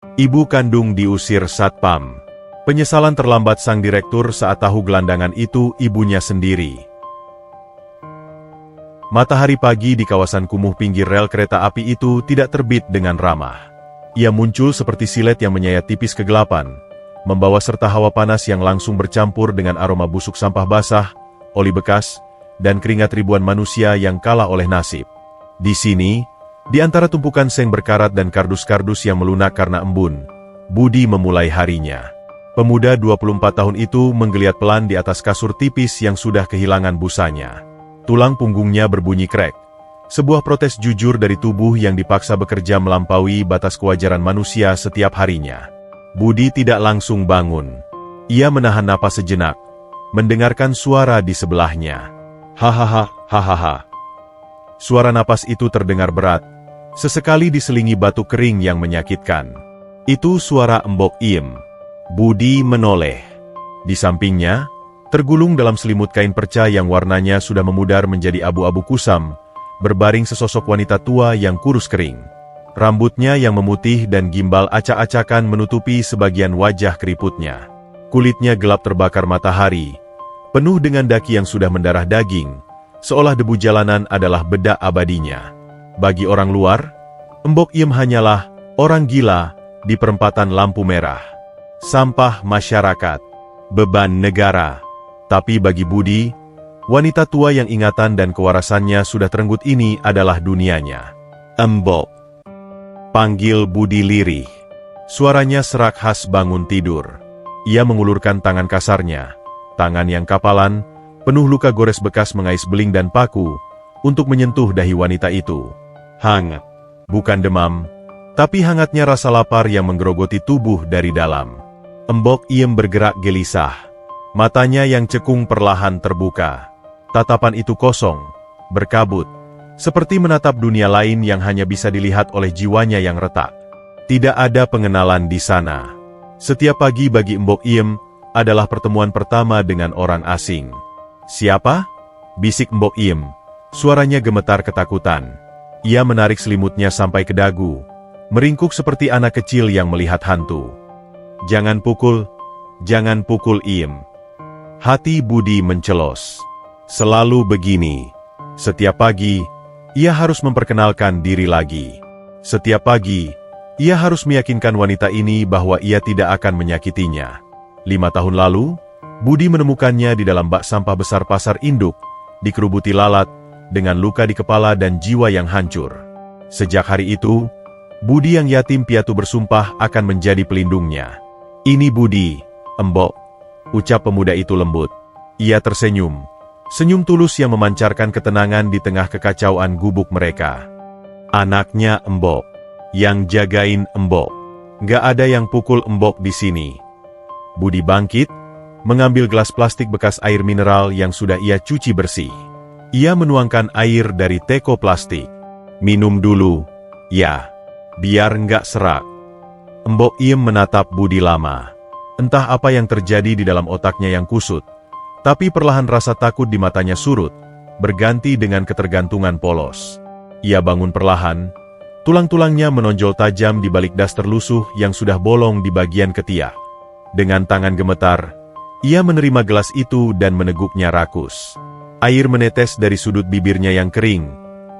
Ibu kandung diusir satpam. Penyesalan terlambat sang direktur saat tahu gelandangan itu ibunya sendiri. Matahari pagi di kawasan kumuh pinggir rel kereta api itu tidak terbit dengan ramah. Ia muncul seperti silet yang menyayat tipis kegelapan, membawa serta hawa panas yang langsung bercampur dengan aroma busuk sampah basah, oli bekas, dan keringat ribuan manusia yang kalah oleh nasib. Di sini, di antara tumpukan seng berkarat dan kardus-kardus yang melunak karena embun, Budi memulai harinya. Pemuda 24 tahun itu menggeliat pelan di atas kasur tipis yang sudah kehilangan busanya. Tulang punggungnya berbunyi krek. Sebuah protes jujur dari tubuh yang dipaksa bekerja melampaui batas kewajaran manusia setiap harinya. Budi tidak langsung bangun. Ia menahan napas sejenak, mendengarkan suara di sebelahnya. Hahaha, hahaha. Suara napas itu terdengar berat, sesekali diselingi batuk kering yang menyakitkan. Itu suara Embok Iem. Budi menoleh. Di sampingnya, tergulung dalam selimut kain perca yang warnanya sudah memudar menjadi abu-abu kusam, berbaring sesosok wanita tua yang kurus kering. Rambutnya yang memutih dan gimbal acak-acakan menutupi sebagian wajah keriputnya. Kulitnya gelap terbakar matahari, penuh dengan daki yang sudah mendarah daging, seolah debu jalanan adalah bedak abadinya. Bagi orang luar, Embok Iem hanyalah orang gila di perempatan lampu merah. Sampah masyarakat, beban negara. Tapi bagi Budi, wanita tua yang ingatan dan kewarasannya sudah terenggut ini adalah dunianya. Embok. Panggil Budi lirih. Suaranya serak khas bangun tidur. Ia mengulurkan tangan kasarnya, tangan yang kapalan, penuh luka gores bekas mengais beling dan paku, untuk menyentuh dahi wanita itu. Hangat. Bukan demam, tapi hangatnya rasa lapar yang menggerogoti tubuh dari dalam. Embok Iem bergerak gelisah. Matanya yang cekung perlahan terbuka. Tatapan itu kosong, berkabut, seperti menatap dunia lain yang hanya bisa dilihat oleh jiwanya yang retak. Tidak ada pengenalan di sana. Setiap pagi bagi Embok Iem adalah pertemuan pertama dengan orang asing. Siapa? Bisik Embok Iem. Suaranya gemetar ketakutan. Ia menarik selimutnya sampai ke dagu, meringkuk seperti anak kecil yang melihat hantu. Jangan pukul Iem. Hati Budi mencelos. Selalu begini. Setiap pagi, ia harus memperkenalkan diri lagi. Setiap pagi, ia harus meyakinkan wanita ini bahwa ia tidak akan menyakitinya. 5 tahun lalu, Budi menemukannya di dalam bak sampah besar pasar induk, dikerubuti lalat, dengan luka di kepala dan jiwa yang hancur. Sejak hari itu, Budi yang yatim piatu bersumpah akan menjadi pelindungnya. Ini Budi, Embok, ucap pemuda itu lembut. Ia tersenyum. Senyum tulus yang memancarkan ketenangan di tengah kekacauan gubuk mereka. Anaknya Embok. Yang jagain Embok. Nggak ada yang pukul Embok di sini. Budi bangkit, mengambil gelas plastik bekas air mineral yang sudah ia cuci bersih. Ia menuangkan air dari teko plastik. Minum dulu, ya, biar nggak serak. Embok Iem menatap Budi lama. Entah apa yang terjadi di dalam otaknya yang kusut. Tapi perlahan rasa takut di matanya surut, berganti dengan ketergantungan polos. Ia bangun perlahan, tulang-tulangnya menonjol tajam di balik daster lusuh yang sudah bolong di bagian ketiak. Dengan tangan gemetar, ia menerima gelas itu dan meneguknya rakus. Air menetes dari sudut bibirnya yang kering,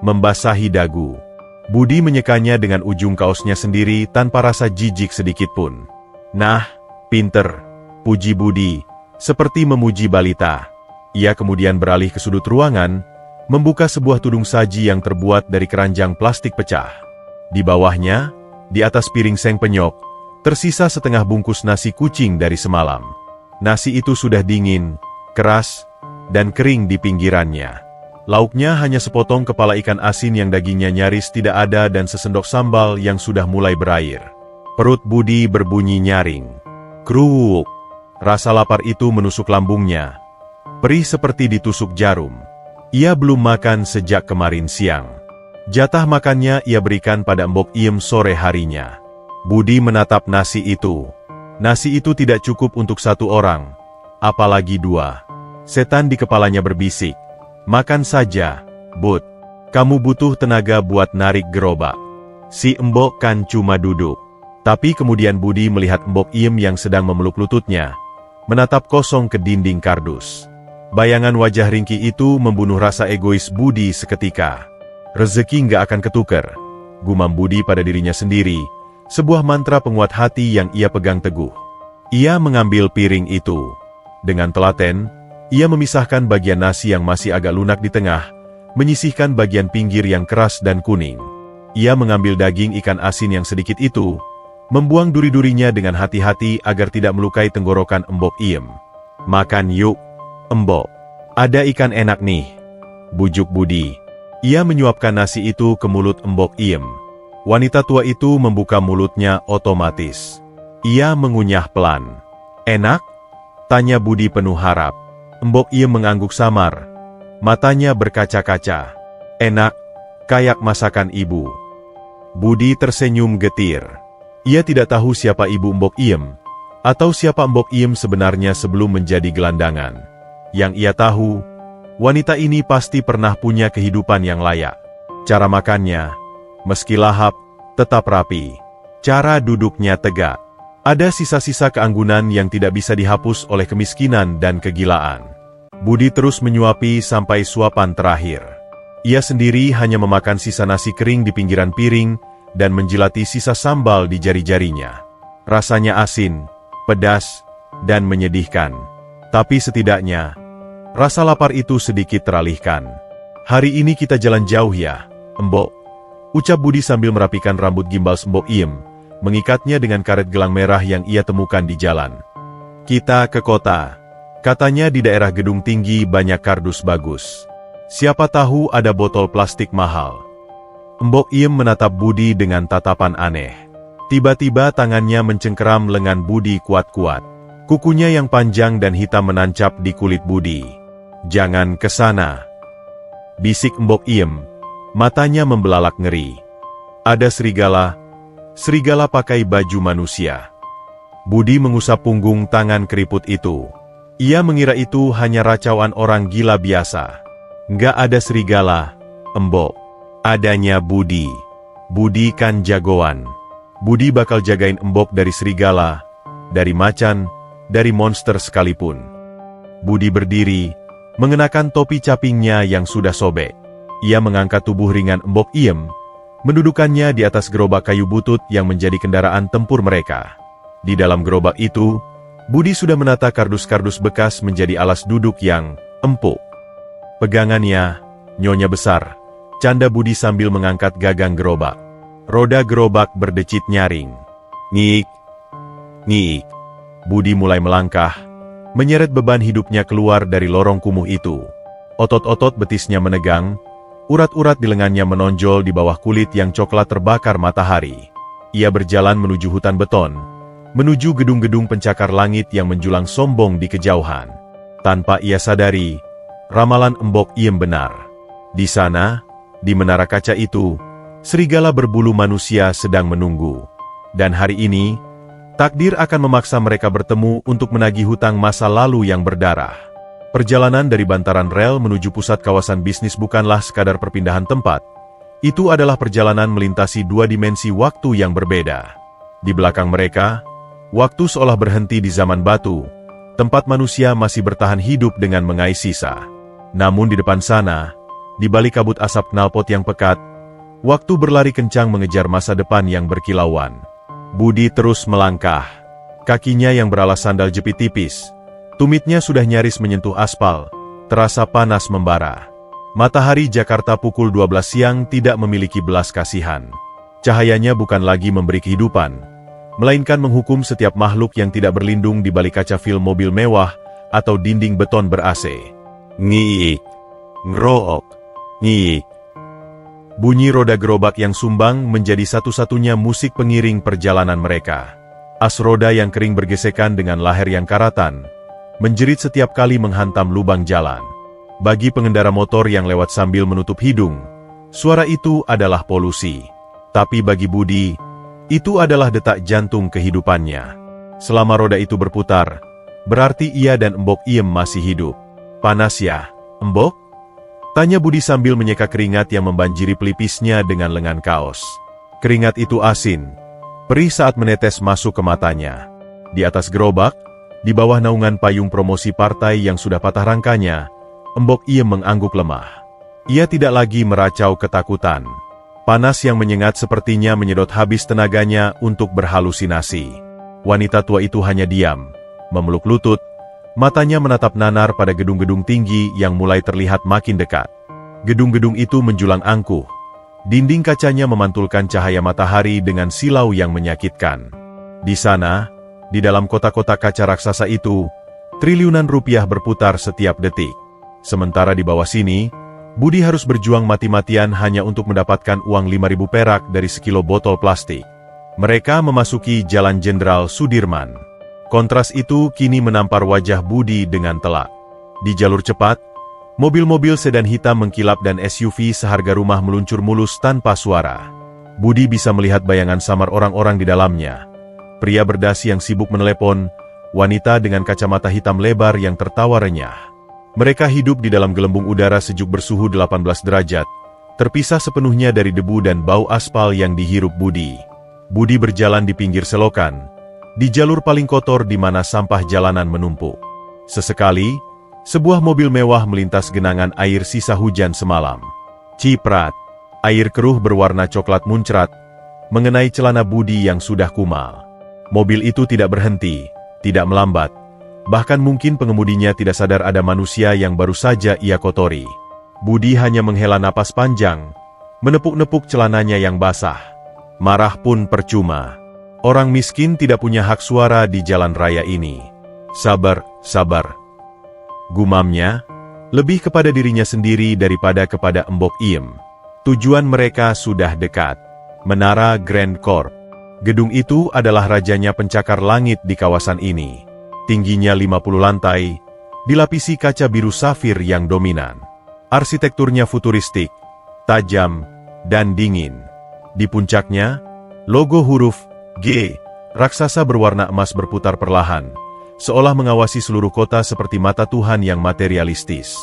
membasahi dagu. Budi menyekanya dengan ujung kaosnya sendiri tanpa rasa jijik sedikitpun. Nah, pinter, puji Budi. Seperti memuji balita. Ia kemudian beralih ke sudut ruangan, membuka sebuah tudung saji yang terbuat dari keranjang plastik pecah. Di bawahnya, di atas piring seng penyok, tersisa setengah bungkus nasi kucing dari semalam. Nasi itu sudah dingin, keras, dan kering di pinggirannya. Lauknya hanya sepotong kepala ikan asin yang dagingnya nyaris tidak ada dan sesendok sambal yang sudah mulai berair. Perut Budi berbunyi nyaring. Kruuk. Rasa lapar itu menusuk lambungnya. Perih seperti ditusuk jarum. Ia belum makan sejak kemarin siang. Jatah makannya ia berikan pada Embok Iem sore harinya. Budi menatap nasi itu. Nasi itu tidak cukup untuk 1 orang, apalagi 2. Setan di kepalanya berbisik. Makan saja, Bud. Kamu butuh tenaga buat narik gerobak. Si Embok kan cuma duduk. Tapi kemudian Budi melihat Mbok Iem yang sedang memeluk lututnya, menatap kosong ke dinding kardus. Bayangan wajah ringkih itu membunuh rasa egois Budi seketika. Rezeki nggak akan ketuker, gumam Budi pada dirinya sendiri, sebuah mantra penguat hati yang ia pegang teguh. Ia mengambil piring itu. Dengan telaten, ia memisahkan bagian nasi yang masih agak lunak di tengah, menyisihkan bagian pinggir yang keras dan kuning. Ia mengambil daging ikan asin yang sedikit itu, membuang duri-durinya dengan hati-hati agar tidak melukai tenggorokan Mbok Iem. "Makan yuk, Mbok. Ada ikan enak nih," bujuk Budi. Ia menyuapkan nasi itu ke mulut Mbok Iem. Wanita tua itu membuka mulutnya otomatis. Ia mengunyah pelan. "Enak?" tanya Budi penuh harap. Mbok Iem mengangguk samar. Matanya berkaca-kaca. "Enak, kayak masakan ibu." Budi tersenyum getir. Ia tidak tahu siapa ibu Mbok Iem, atau siapa Mbok Iem sebenarnya sebelum menjadi gelandangan. Yang ia tahu, wanita ini pasti pernah punya kehidupan yang layak. Cara makannya, meski lahap, tetap rapi. Cara duduknya tegak. Ada sisa-sisa keanggunan yang tidak bisa dihapus oleh kemiskinan dan kegilaan. Budi terus menyuapi sampai suapan terakhir. Ia sendiri hanya memakan sisa nasi kering di pinggiran piring, dan menjilati sisa sambal di jari-jarinya. Rasanya asin, pedas, dan menyedihkan. Tapi setidaknya, rasa lapar itu sedikit teralihkan. "Hari ini kita jalan jauh ya, Mbok," ucap Budi sambil merapikan rambut gimbal Mbok Iem, mengikatnya dengan karet gelang merah yang ia temukan di jalan. "Kita ke kota," katanya. Di daerah gedung tinggi banyak kardus bagus. Siapa tahu ada botol plastik mahal. Mbok Iem menatap Budi dengan tatapan aneh. Tiba-tiba tangannya mencengkeram lengan Budi kuat-kuat. Kukunya yang panjang dan hitam menancap di kulit Budi. "Jangan ke sana," bisik Mbok Iem. Matanya membelalak ngeri. "Ada serigala. Serigala pakai baju manusia." Budi mengusap punggung tangan keriput itu. Ia mengira itu hanya racauan orang gila biasa. "Nggak ada serigala, Mbok. Adanya Budi. Budi kan jagoan. Budi bakal jagain Mbok dari serigala, dari macan, dari monster sekalipun." Budi berdiri, mengenakan topi capingnya yang sudah sobek. Ia mengangkat tubuh ringan Mbok Iem, mendudukannya di atas gerobak kayu butut yang menjadi kendaraan tempur mereka. Di dalam gerobak itu, Budi sudah menata kardus-kardus bekas menjadi alas duduk yang empuk. "Pegangannya, Nyonya besar," canda Budi sambil mengangkat gagang gerobak. Roda gerobak berdecit nyaring. "Ngik, ngik." Budi mulai melangkah, menyeret beban hidupnya keluar dari lorong kumuh itu. Otot-otot betisnya menegang, urat-urat di lengannya menonjol di bawah kulit yang coklat terbakar matahari. Ia berjalan menuju hutan beton, menuju gedung-gedung pencakar langit yang menjulang sombong di kejauhan. Tanpa ia sadari, ramalan Mbok Iem benar. Di sana, di menara kaca itu, serigala berbulu manusia sedang menunggu. Dan hari ini, takdir akan memaksa mereka bertemu untuk menagih hutang masa lalu yang berdarah. Perjalanan dari bantaran rel menuju pusat kawasan bisnis bukanlah sekadar perpindahan tempat. Itu adalah perjalanan melintasi dua dimensi waktu yang berbeda. Di belakang mereka, waktu seolah berhenti di zaman batu, tempat manusia masih bertahan hidup dengan mengais sisa. Namun di depan sana, di balik kabut asap knalpot yang pekat, waktu berlari kencang mengejar masa depan yang berkilauan. Budi terus melangkah. Kakinya yang beralas sandal jepit tipis, tumitnya sudah nyaris menyentuh aspal, terasa panas membara. Matahari Jakarta pukul 12 siang tidak memiliki belas kasihan. Cahayanya bukan lagi memberi kehidupan, melainkan menghukum setiap makhluk yang tidak berlindung di balik kaca film mobil mewah atau dinding beton ber-AC. Ngiik, ngerook, ngiik. Bunyi roda gerobak yang sumbang menjadi satu-satunya musik pengiring perjalanan mereka. As roda yang kering bergesekan dengan laher yang karatan, menjerit setiap kali menghantam lubang jalan. Bagi pengendara motor yang lewat sambil menutup hidung, suara itu adalah polusi. Tapi bagi Budi, itu adalah detak jantung kehidupannya. Selama roda itu berputar, berarti ia dan Mbok Iem masih hidup. "Panas ya, Mbok?" tanya Budi sambil menyeka keringat yang membanjiri pelipisnya dengan lengan kaos. Keringat itu asin, Perih saat menetes masuk ke matanya. Di atas gerobak, di bawah naungan payung promosi partai yang sudah patah rangkanya, Mbok Iem mengangguk lemah. Ia tidak lagi meracau ketakutan. Panas yang menyengat sepertinya menyedot habis tenaganya untuk berhalusinasi. Wanita tua itu hanya diam, memeluk lutut, matanya menatap nanar pada gedung-gedung tinggi yang mulai terlihat makin dekat. Gedung-gedung itu menjulang angkuh. Dinding kacanya memantulkan cahaya matahari dengan silau yang menyakitkan. Di sana, di dalam kota-kota kaca raksasa itu, triliunan rupiah berputar setiap detik. Sementara di bawah sini, Budi harus berjuang mati-matian hanya untuk mendapatkan uang 5.000 perak dari sekilo botol plastik. Mereka memasuki Jalan Jenderal Sudirman. Kontras itu kini menampar wajah Budi dengan telak. Di jalur cepat, mobil-mobil sedan hitam mengkilap dan SUV seharga rumah meluncur mulus tanpa suara. Budi bisa melihat bayangan samar orang-orang di dalamnya. Pria berdasi yang sibuk menelepon, wanita dengan kacamata hitam lebar yang tertawa renyah. Mereka hidup di dalam gelembung udara sejuk bersuhu 18 derajat, terpisah sepenuhnya dari debu dan bau aspal yang dihirup Budi. Budi berjalan di pinggir selokan, di jalur paling kotor di mana sampah jalanan menumpuk. Sesekali, sebuah mobil mewah melintas genangan air sisa hujan semalam. Ciprat, air keruh berwarna coklat muncrat, mengenai celana Budi yang sudah kumal. Mobil itu tidak berhenti, tidak melambat. Bahkan mungkin pengemudinya tidak sadar ada manusia yang baru saja ia kotori. Budi hanya menghela napas panjang, menepuk-nepuk celananya yang basah. Marah pun percuma. Orang miskin tidak punya hak suara di jalan raya ini. Sabar, sabar. Gumamnya, lebih kepada dirinya sendiri daripada kepada Mbok Iem. Tujuan mereka sudah dekat. Menara Grand Corp. Gedung itu adalah rajanya pencakar langit di kawasan ini. Tingginya 50 lantai, dilapisi kaca biru safir yang dominan. Arsitekturnya futuristik, tajam, dan dingin. Di puncaknya, logo huruf G, raksasa berwarna emas berputar perlahan, seolah mengawasi seluruh kota seperti mata Tuhan yang materialistis.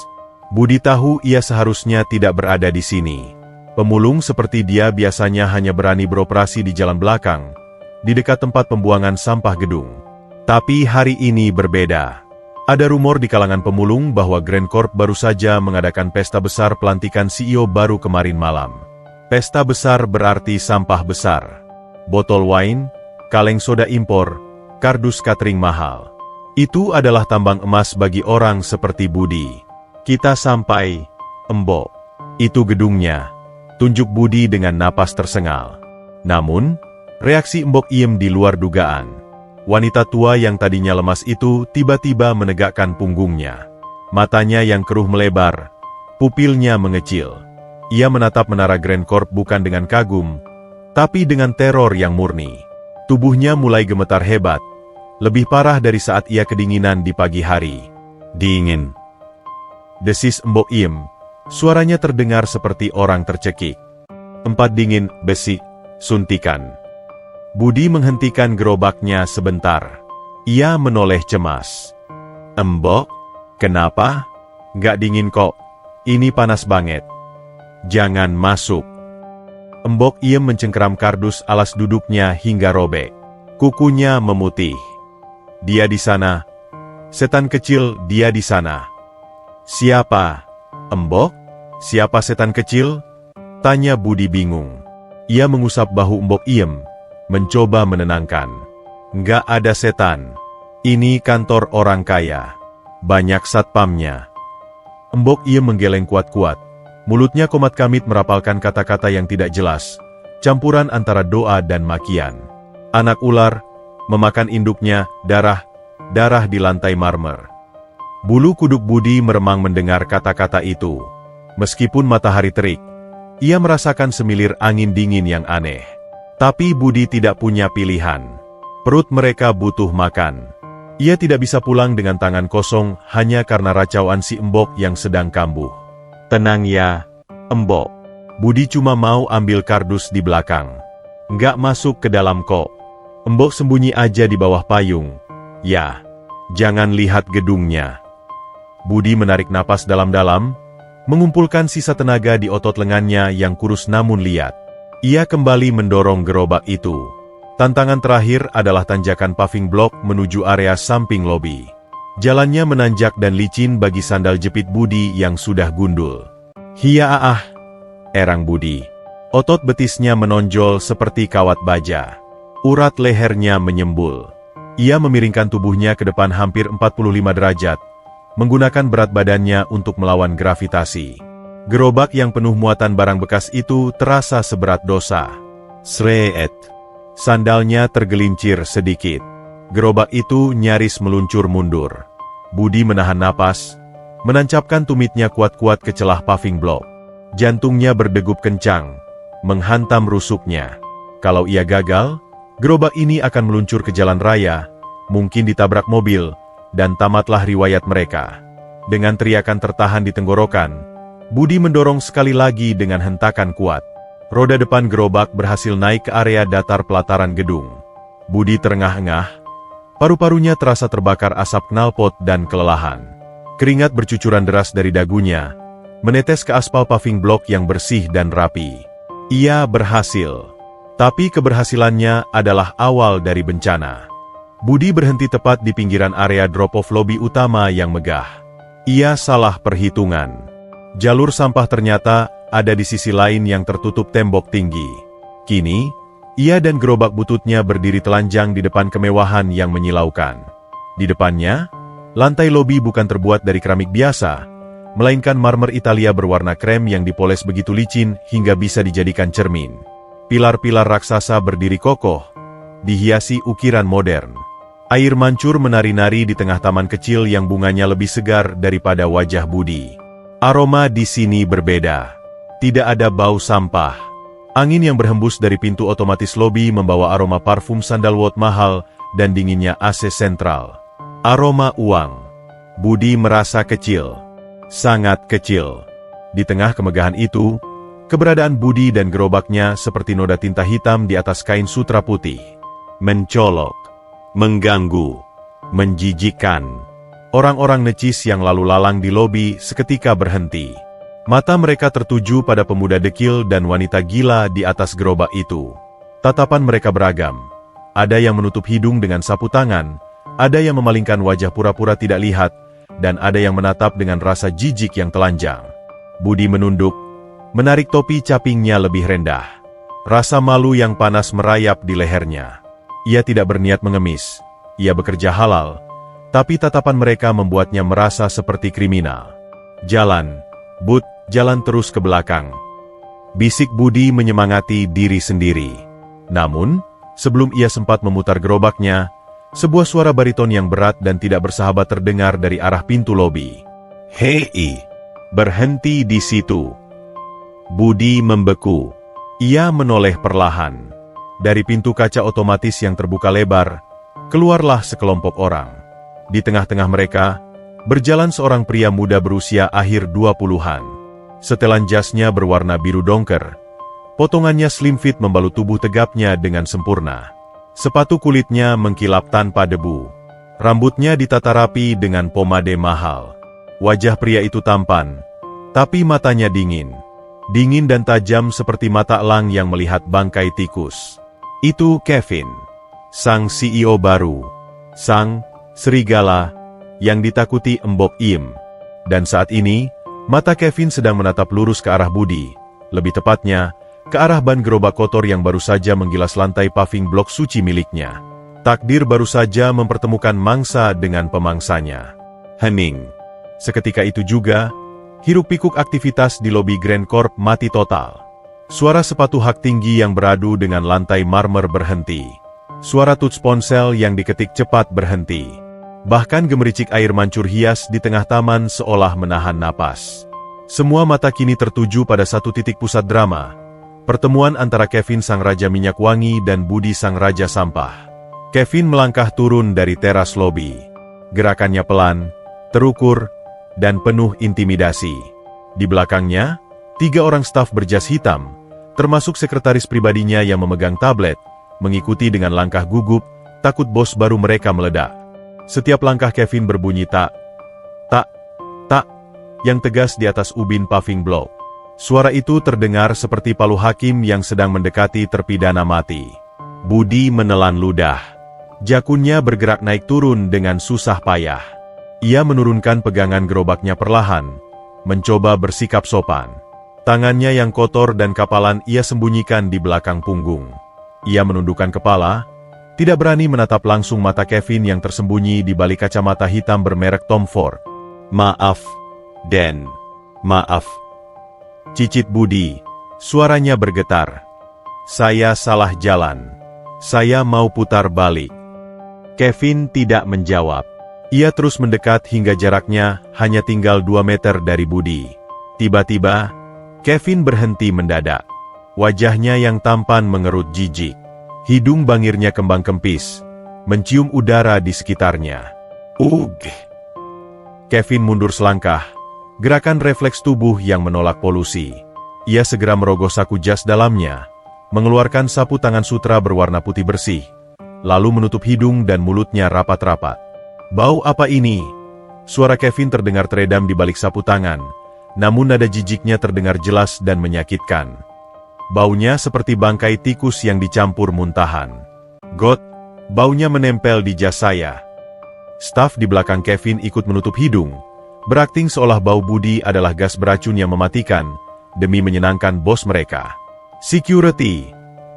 Budi tahu ia seharusnya tidak berada di sini. Pemulung seperti dia biasanya hanya berani beroperasi di jalan belakang, di dekat tempat pembuangan sampah gedung. Tapi hari ini berbeda. Ada rumor di kalangan pemulung bahwa Grand Corp baru saja mengadakan pesta besar pelantikan CEO baru kemarin malam. Pesta besar berarti sampah besar. Botol wine, kaleng soda impor, kardus catering mahal. Itu adalah tambang emas bagi orang seperti Budi. Kita sampai, Mbok. Itu gedungnya. Tunjuk Budi dengan napas tersengal. Namun, reaksi Mbok Iem di luar dugaan. Wanita tua yang tadinya lemas itu tiba-tiba menegakkan punggungnya. Matanya yang keruh melebar, pupilnya mengecil. Ia menatap menara Grand Corp bukan dengan kagum, tapi dengan teror yang murni. Tubuhnya mulai gemetar hebat, lebih parah dari saat ia kedinginan di pagi hari. Dingin. Desis Mbok Iem, suaranya terdengar seperti orang tercekik. 4 dingin, besi, suntikan. Budi menghentikan gerobaknya sebentar. Ia menoleh cemas. Mbok, kenapa? Gak dingin kok. Ini panas banget. Jangan masuk. Mbok Iem mencengkeram kardus alas duduknya hingga robek. Kukunya memutih. Dia di sana. Setan kecil, dia di sana. Siapa? Mbok? Siapa setan kecil? Tanya Budi bingung. Ia mengusap bahu Mbok Iem, mencoba menenangkan. Nggak ada setan. Ini kantor orang kaya. Banyak satpamnya. Mbok Iem menggeleng kuat-kuat. Mulutnya komat kamit merapalkan kata-kata yang tidak jelas, campuran antara doa dan makian. Anak ular, memakan induknya, darah di lantai marmer. Bulu kuduk Budi meremang mendengar kata-kata itu. Meskipun matahari terik, ia merasakan semilir angin dingin yang aneh. Tapi Budi tidak punya pilihan. Perut mereka butuh makan. Ia tidak bisa pulang dengan tangan kosong hanya karena racauan si Mbok yang sedang kambuh. Tenang ya, Mbok. Budi cuma mau ambil kardus di belakang. Nggak masuk ke dalam kok. Mbok sembunyi aja di bawah payung. Ya, jangan lihat gedungnya. Budi menarik napas dalam-dalam, mengumpulkan sisa tenaga di otot lengannya yang kurus namun liat. Ia kembali mendorong gerobak itu. Tantangan terakhir adalah tanjakan paving block menuju area samping lobi. Jalannya menanjak dan licin bagi sandal jepit Budi yang sudah gundul. Hiya, erang Budi. Otot betisnya menonjol seperti kawat baja. Urat lehernya menyembul. Ia memiringkan tubuhnya ke depan hampir 45 derajat, menggunakan berat badannya untuk melawan gravitasi. Gerobak yang penuh muatan barang bekas itu terasa seberat dosa. Sreet. Sandalnya tergelincir sedikit. Gerobak itu nyaris meluncur mundur. Budi menahan napas, menancapkan tumitnya kuat-kuat ke celah paving block. Jantungnya berdegup kencang, menghantam rusuknya. Kalau ia gagal, gerobak ini akan meluncur ke jalan raya, mungkin ditabrak mobil, dan tamatlah riwayat mereka. Dengan teriakan tertahan di tenggorokan, Budi mendorong sekali lagi dengan hentakan kuat. Roda depan gerobak berhasil naik ke area datar pelataran gedung. Budi terengah-engah, paru-parunya terasa terbakar asap knalpot dan kelelahan. Keringat bercucuran deras dari dagunya, menetes ke aspal paving block yang bersih dan rapi. Ia berhasil. Tapi keberhasilannya adalah awal dari bencana. Budi berhenti tepat di pinggiran area drop-off lobi utama yang megah. Ia salah perhitungan. Jalur sampah ternyata ada di sisi lain yang tertutup tembok tinggi. Kini, ia dan gerobak bututnya berdiri telanjang di depan kemewahan yang menyilaukan. Di depannya, lantai lobi bukan terbuat dari keramik biasa, melainkan marmer Italia berwarna krem yang dipoles begitu licin hingga bisa dijadikan cermin. Pilar-pilar raksasa berdiri kokoh, dihiasi ukiran modern. Air mancur menari-nari di tengah taman kecil yang bunganya lebih segar daripada wajah Budi. Aroma di sini berbeda. Tidak ada bau sampah. Angin yang berhembus dari pintu otomatis lobi membawa aroma parfum sandalwood mahal dan dinginnya AC sentral. Aroma uang. Budi merasa kecil. Sangat kecil. Di tengah kemegahan itu, keberadaan Budi dan gerobaknya seperti noda tinta hitam di atas kain sutra putih. Mencolok. Mengganggu. Menjijikkan. Orang-orang necis yang lalu lalang di lobi seketika berhenti. Mata mereka tertuju pada pemuda dekil dan wanita gila di atas gerobak itu. Tatapan mereka beragam. Ada yang menutup hidung dengan sapu tangan, ada yang memalingkan wajah pura-pura tidak lihat, dan ada yang menatap dengan rasa jijik yang telanjang. Budi menunduk, menarik topi capingnya lebih rendah. Rasa malu yang panas merayap di lehernya. Ia tidak berniat mengemis. Ia bekerja halal, tapi tatapan mereka membuatnya merasa seperti kriminal. Jalan, Bud, jalan terus ke belakang. Bisik Budi menyemangati diri sendiri. Namun, sebelum ia sempat memutar gerobaknya, sebuah suara bariton yang berat dan tidak bersahabat terdengar dari arah pintu lobi. Hei, berhenti di situ. Budi membeku. Ia menoleh perlahan. Dari pintu kaca otomatis yang terbuka lebar, keluarlah sekelompok orang. Di tengah-tengah mereka, berjalan seorang pria muda berusia akhir 20-an. Setelan jasnya berwarna biru dongker. Potongannya slim fit membalut tubuh tegapnya dengan sempurna. Sepatu kulitnya mengkilap tanpa debu. Rambutnya ditata rapi dengan pomade mahal. Wajah pria itu tampan, tapi matanya dingin. Dingin dan tajam seperti mata elang yang melihat bangkai tikus. Itu Kevin, sang CEO baru. Sang serigala yang ditakuti Mbok Im. Dan saat ini, mata Kevin sedang menatap lurus ke arah Budi, lebih tepatnya, ke arah ban gerobak kotor yang baru saja menggilas lantai paving blok suci miliknya. Takdir baru saja mempertemukan mangsa dengan pemangsanya. Hening. Seketika itu juga, hiruk-pikuk aktivitas di lobi Grand Corp mati total. Suara sepatu hak tinggi yang beradu dengan lantai marmer berhenti. Suara touch ponsel yang diketik cepat berhenti. Bahkan gemericik air mancur hias di tengah taman seolah menahan napas. Semua mata kini tertuju pada satu titik pusat drama. Pertemuan antara Kevin sang raja minyak wangi dan Budi sang raja sampah. Kevin melangkah turun dari teras lobi. Gerakannya pelan, terukur, dan penuh intimidasi. Di belakangnya, 3 orang staf berjas hitam, termasuk sekretaris pribadinya yang memegang tablet, mengikuti dengan langkah gugup, takut bos baru mereka meledak. Setiap langkah Kevin berbunyi tak, yang tegas di atas ubin paving block. Suara itu terdengar seperti palu hakim yang sedang mendekati terpidana mati. Budi menelan ludah. Jakunnya bergerak naik turun dengan susah payah. Ia menurunkan pegangan gerobaknya perlahan, mencoba bersikap sopan. Tangannya yang kotor dan kapalan ia sembunyikan di belakang punggung. Ia menundukkan kepala, tidak berani menatap langsung mata Kevin yang tersembunyi di balik kacamata hitam bermerek Tom Ford. "Maaf, Dan. Maaf." Cicit Budi. Suaranya bergetar. "Saya salah jalan. Saya mau putar balik." Kevin tidak menjawab. Ia terus mendekat hingga jaraknya hanya tinggal 2 meter dari Budi. Tiba-tiba, Kevin berhenti mendadak. Wajahnya yang tampan mengerut jijik. Hidung bangirnya kembang kempis, mencium udara di sekitarnya. "Ugh!" Kevin mundur selangkah, gerakan refleks tubuh yang menolak polusi. Ia segera merogoh saku jas dalamnya, mengeluarkan sapu tangan sutra berwarna putih bersih, lalu menutup hidung dan mulutnya rapat-rapat. "Bau apa ini?" Suara Kevin terdengar teredam di balik sapu tangan, namun nada jijiknya terdengar jelas dan menyakitkan. Baunya seperti bangkai tikus yang dicampur muntahan. "God, baunya menempel di jas saya." Staf di belakang Kevin ikut menutup hidung, berakting seolah bau Budi adalah gas beracun yang mematikan, demi menyenangkan bos mereka. "Security!"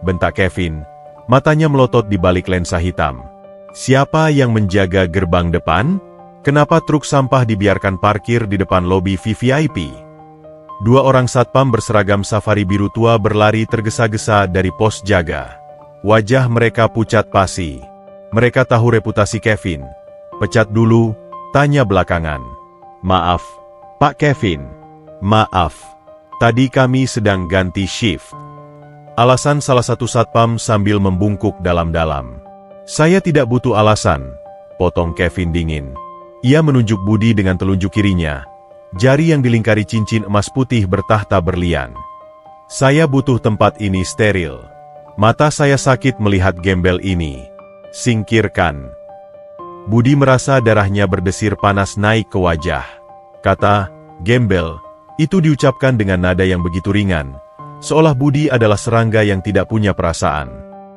bentak Kevin, matanya melotot di balik lensa hitam. "Siapa yang menjaga gerbang depan? Kenapa truk sampah dibiarkan parkir di depan lobi VVIP?" 2 orang satpam berseragam safari biru tua berlari tergesa-gesa dari pos jaga. Wajah mereka pucat pasi. Mereka tahu reputasi Kevin. "Pecat dulu," tanya belakangan. "Maaf, Pak Kevin. Maaf. Tadi kami sedang ganti shift." Alasan salah satu satpam sambil membungkuk dalam-dalam. "Saya tidak butuh alasan," potong Kevin dingin. Ia menunjuk Budi dengan telunjuk kirinya. Jari yang dilingkari cincin emas putih bertahta berlian. "Saya butuh tempat ini steril. Mata saya sakit melihat gembel ini. Singkirkan." Budi merasa darahnya berdesir panas naik ke wajah. Kata "gembel" itu diucapkan dengan nada yang begitu ringan, seolah Budi adalah serangga yang tidak punya perasaan.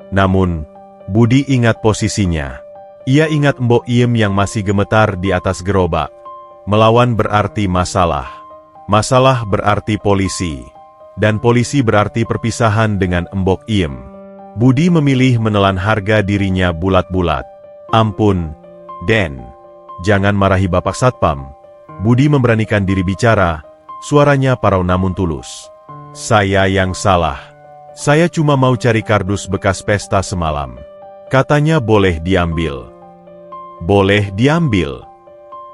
Namun, Budi ingat posisinya. Ia ingat Mbok Iem yang masih gemetar di atas gerobak. Melawan berarti masalah. Masalah berarti polisi. Dan polisi berarti perpisahan dengan Mbok Iem. Budi memilih menelan harga dirinya bulat-bulat. "Ampun, Den. Jangan marahi Bapak Satpam." Budi memberanikan diri bicara, suaranya parau namun tulus. "Saya yang salah. Saya cuma mau cari kardus bekas pesta semalam. Katanya boleh diambil." "Boleh diambil?"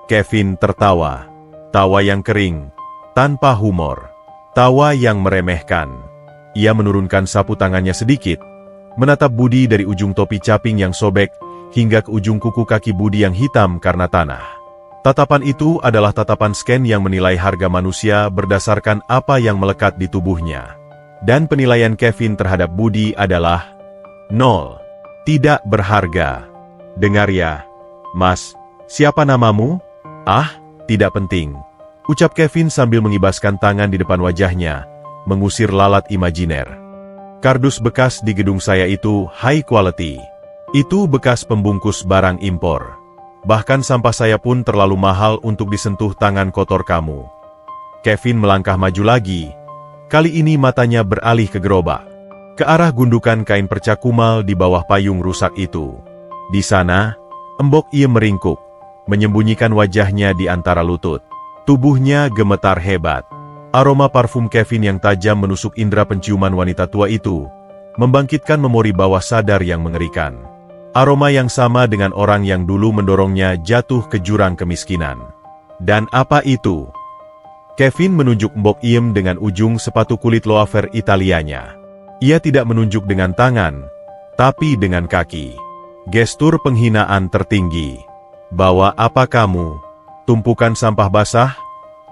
Kevin tertawa. Tawa yang kering, tanpa humor. Tawa yang meremehkan. Ia menurunkan sapu tangannya sedikit, menatap Budi dari ujung topi caping yang sobek, hingga ke ujung kuku kaki Budi yang hitam karena tanah. Tatapan itu adalah tatapan scan yang menilai harga manusia berdasarkan apa yang melekat di tubuhnya. Dan penilaian Kevin terhadap Budi adalah 0. Tidak berharga. "Dengar ya, Mas, siapa namamu?" "Ah, tidak penting," ucap Kevin sambil mengibaskan tangan di depan wajahnya, mengusir lalat imajiner. "Kardus bekas di gedung saya itu high quality. Itu bekas pembungkus barang impor. Bahkan sampah saya pun terlalu mahal untuk disentuh tangan kotor kamu." Kevin melangkah maju lagi. Kali ini matanya beralih ke gerobak, ke arah gundukan kain perca kumal di bawah payung rusak itu. Di sana, Mbok Iem meringkuk, menyembunyikan wajahnya di antara lutut. Tubuhnya gemetar hebat. Aroma parfum Kevin yang tajam menusuk indera penciuman wanita tua itu, membangkitkan memori bawah sadar yang mengerikan. Aroma yang sama dengan orang yang dulu mendorongnya jatuh ke jurang kemiskinan. Dan apa itu? Kevin menunjuk Mbok Iem dengan ujung sepatu kulit loafer Italianya. Ia tidak menunjuk dengan tangan, tapi dengan kaki. Gestur penghinaan tertinggi. "Bawa apa kamu? Tumpukan sampah basah?"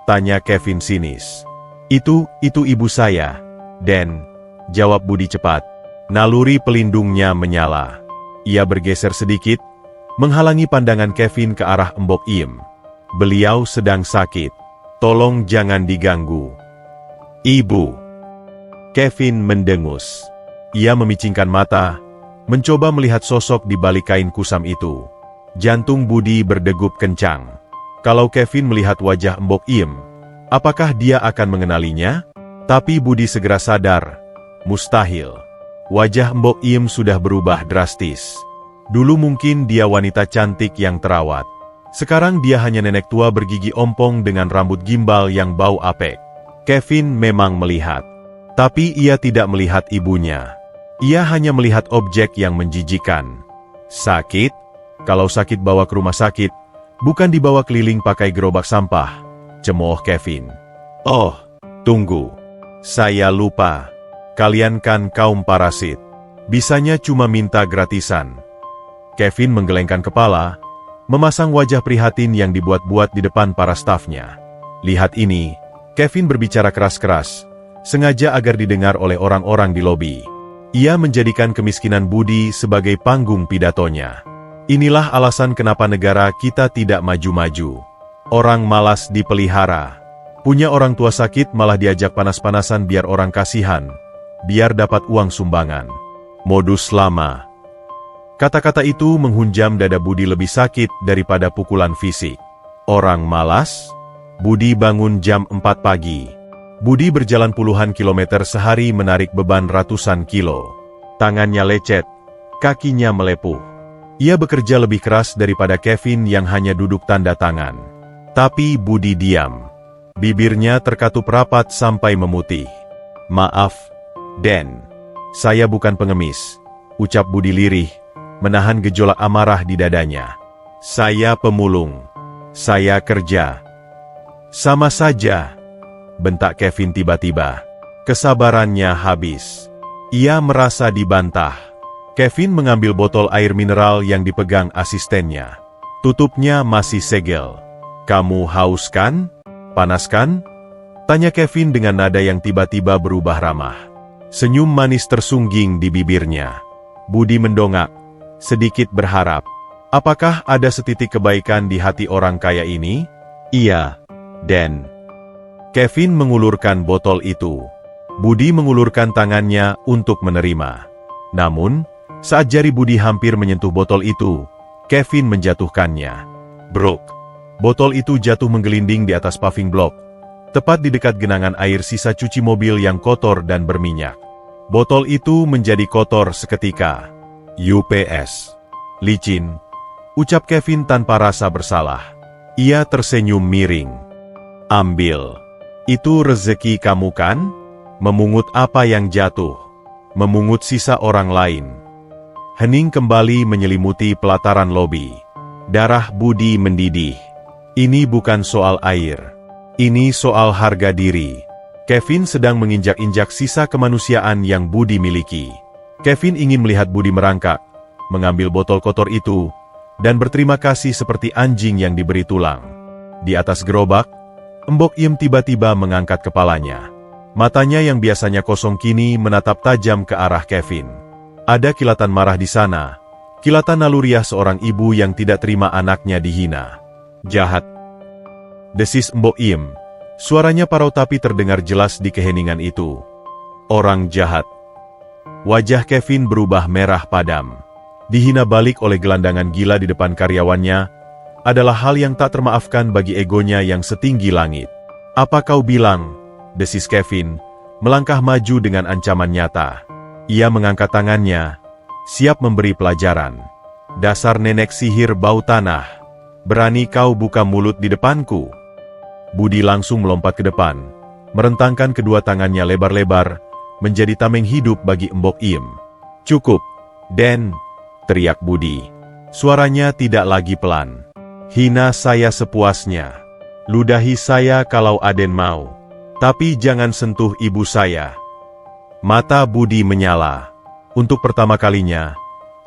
tanya Kevin sinis. Itu ibu saya, Den," jawab Budi cepat. Naluri pelindungnya menyala. Ia bergeser sedikit, menghalangi pandangan Kevin ke arah Mbok Iem. "Beliau sedang sakit. Tolong jangan diganggu." "Ibu." Kevin mendengus. Ia memicingkan mata, mencoba melihat sosok di balik kain kusam itu. Jantung Budi berdegup kencang. Kalau Kevin melihat wajah Mbok Im, apakah dia akan mengenalinya? Tapi Budi segera sadar, mustahil. Wajah Mbok Im sudah berubah drastis. Dulu mungkin dia wanita cantik yang terawat. Sekarang dia hanya nenek tua bergigi ompong dengan rambut gimbal yang bau apek. Kevin memang melihat. Tapi ia tidak melihat ibunya. Ia hanya melihat objek yang menjijikan. Sakit? Kalau sakit bawa ke rumah sakit, bukan dibawa keliling pakai gerobak sampah, cemooh Kevin. Oh, tunggu. Saya lupa. Kalian kan kaum parasit. Bisanya cuma minta gratisan. Kevin menggelengkan kepala, memasang wajah prihatin yang dibuat-buat di depan para stafnya. Lihat ini, Kevin berbicara keras-keras, sengaja agar didengar oleh orang-orang di lobi. Ia menjadikan kemiskinan Budi sebagai panggung pidatonya. Inilah alasan kenapa negara kita tidak maju-maju. Orang malas dipelihara. Punya orang tua sakit malah diajak panas-panasan biar orang kasihan, biar dapat uang sumbangan. Modus lama. Kata-kata itu menghunjam dada Budi lebih sakit daripada pukulan fisik. Orang malas? Budi bangun jam 4 pagi. Budi berjalan puluhan kilometer sehari menarik beban ratusan kilo. Tangannya lecet, kakinya melepuh. Ia bekerja lebih keras daripada Kevin yang hanya duduk tanda tangan. Tapi Budi diam. Bibirnya terkatup rapat sampai memutih. Maaf, Den. Saya bukan pengemis, ucap Budi lirih, menahan gejolak amarah di dadanya. Saya pemulung. Saya kerja. Sama saja, bentak Kevin tiba-tiba. Kesabarannya habis. Ia merasa dibantah. Kevin mengambil botol air mineral yang dipegang asistennya. Tutupnya masih segel. Kamu haus kan? Panas kan? Tanya Kevin dengan nada yang tiba-tiba berubah ramah. Senyum manis tersungging di bibirnya. Budi mendongak, sedikit berharap. Apakah ada setitik kebaikan di hati orang kaya ini? Iya, Den. Kevin mengulurkan botol itu. Budi mengulurkan tangannya untuk menerima. Namun, saat jari Budi hampir menyentuh botol itu, Kevin menjatuhkannya. Brok. Botol itu jatuh menggelinding di atas paving block, tepat di dekat genangan air sisa cuci mobil yang kotor dan berminyak. Botol itu menjadi kotor seketika. UPS. Licin, ucap Kevin tanpa rasa bersalah. Ia tersenyum miring. Ambil. Itu rezeki kamu kan? Memungut apa yang jatuh. Memungut sisa orang lain. Hening kembali menyelimuti pelataran lobi. Darah Budi mendidih. Ini bukan soal air. Ini soal harga diri. Kevin sedang menginjak-injak sisa kemanusiaan yang Budi miliki. Kevin ingin melihat Budi merangkak, mengambil botol kotor itu, dan berterima kasih seperti anjing yang diberi tulang. Di atas gerobak, Mbok Im tiba-tiba mengangkat kepalanya. Matanya yang biasanya kosong kini menatap tajam ke arah Kevin. Ada kilatan marah di sana, kilatan naluriah seorang ibu yang tidak terima anaknya dihina. Jahat. Desis Mbok Im. Suaranya parau tapi terdengar jelas di keheningan itu. Orang jahat. Wajah Kevin berubah merah padam. Dihina balik oleh gelandangan gila di depan karyawannya, adalah hal yang tak termaafkan bagi egonya yang setinggi langit. Apa kau bilang? Desis Kevin, melangkah maju dengan ancaman nyata. Ia mengangkat tangannya, siap memberi pelajaran. Dasar nenek sihir bau tanah. Berani kau buka mulut di depanku? Budi langsung melompat ke depan, merentangkan kedua tangannya lebar-lebar, menjadi tameng hidup bagi Mbok Im. Cukup, Den, teriak Budi. Suaranya tidak lagi pelan. Hina saya sepuasnya. Ludahi saya kalau Aden mau. Tapi jangan sentuh ibu saya. Mata Budi menyala. Untuk pertama kalinya,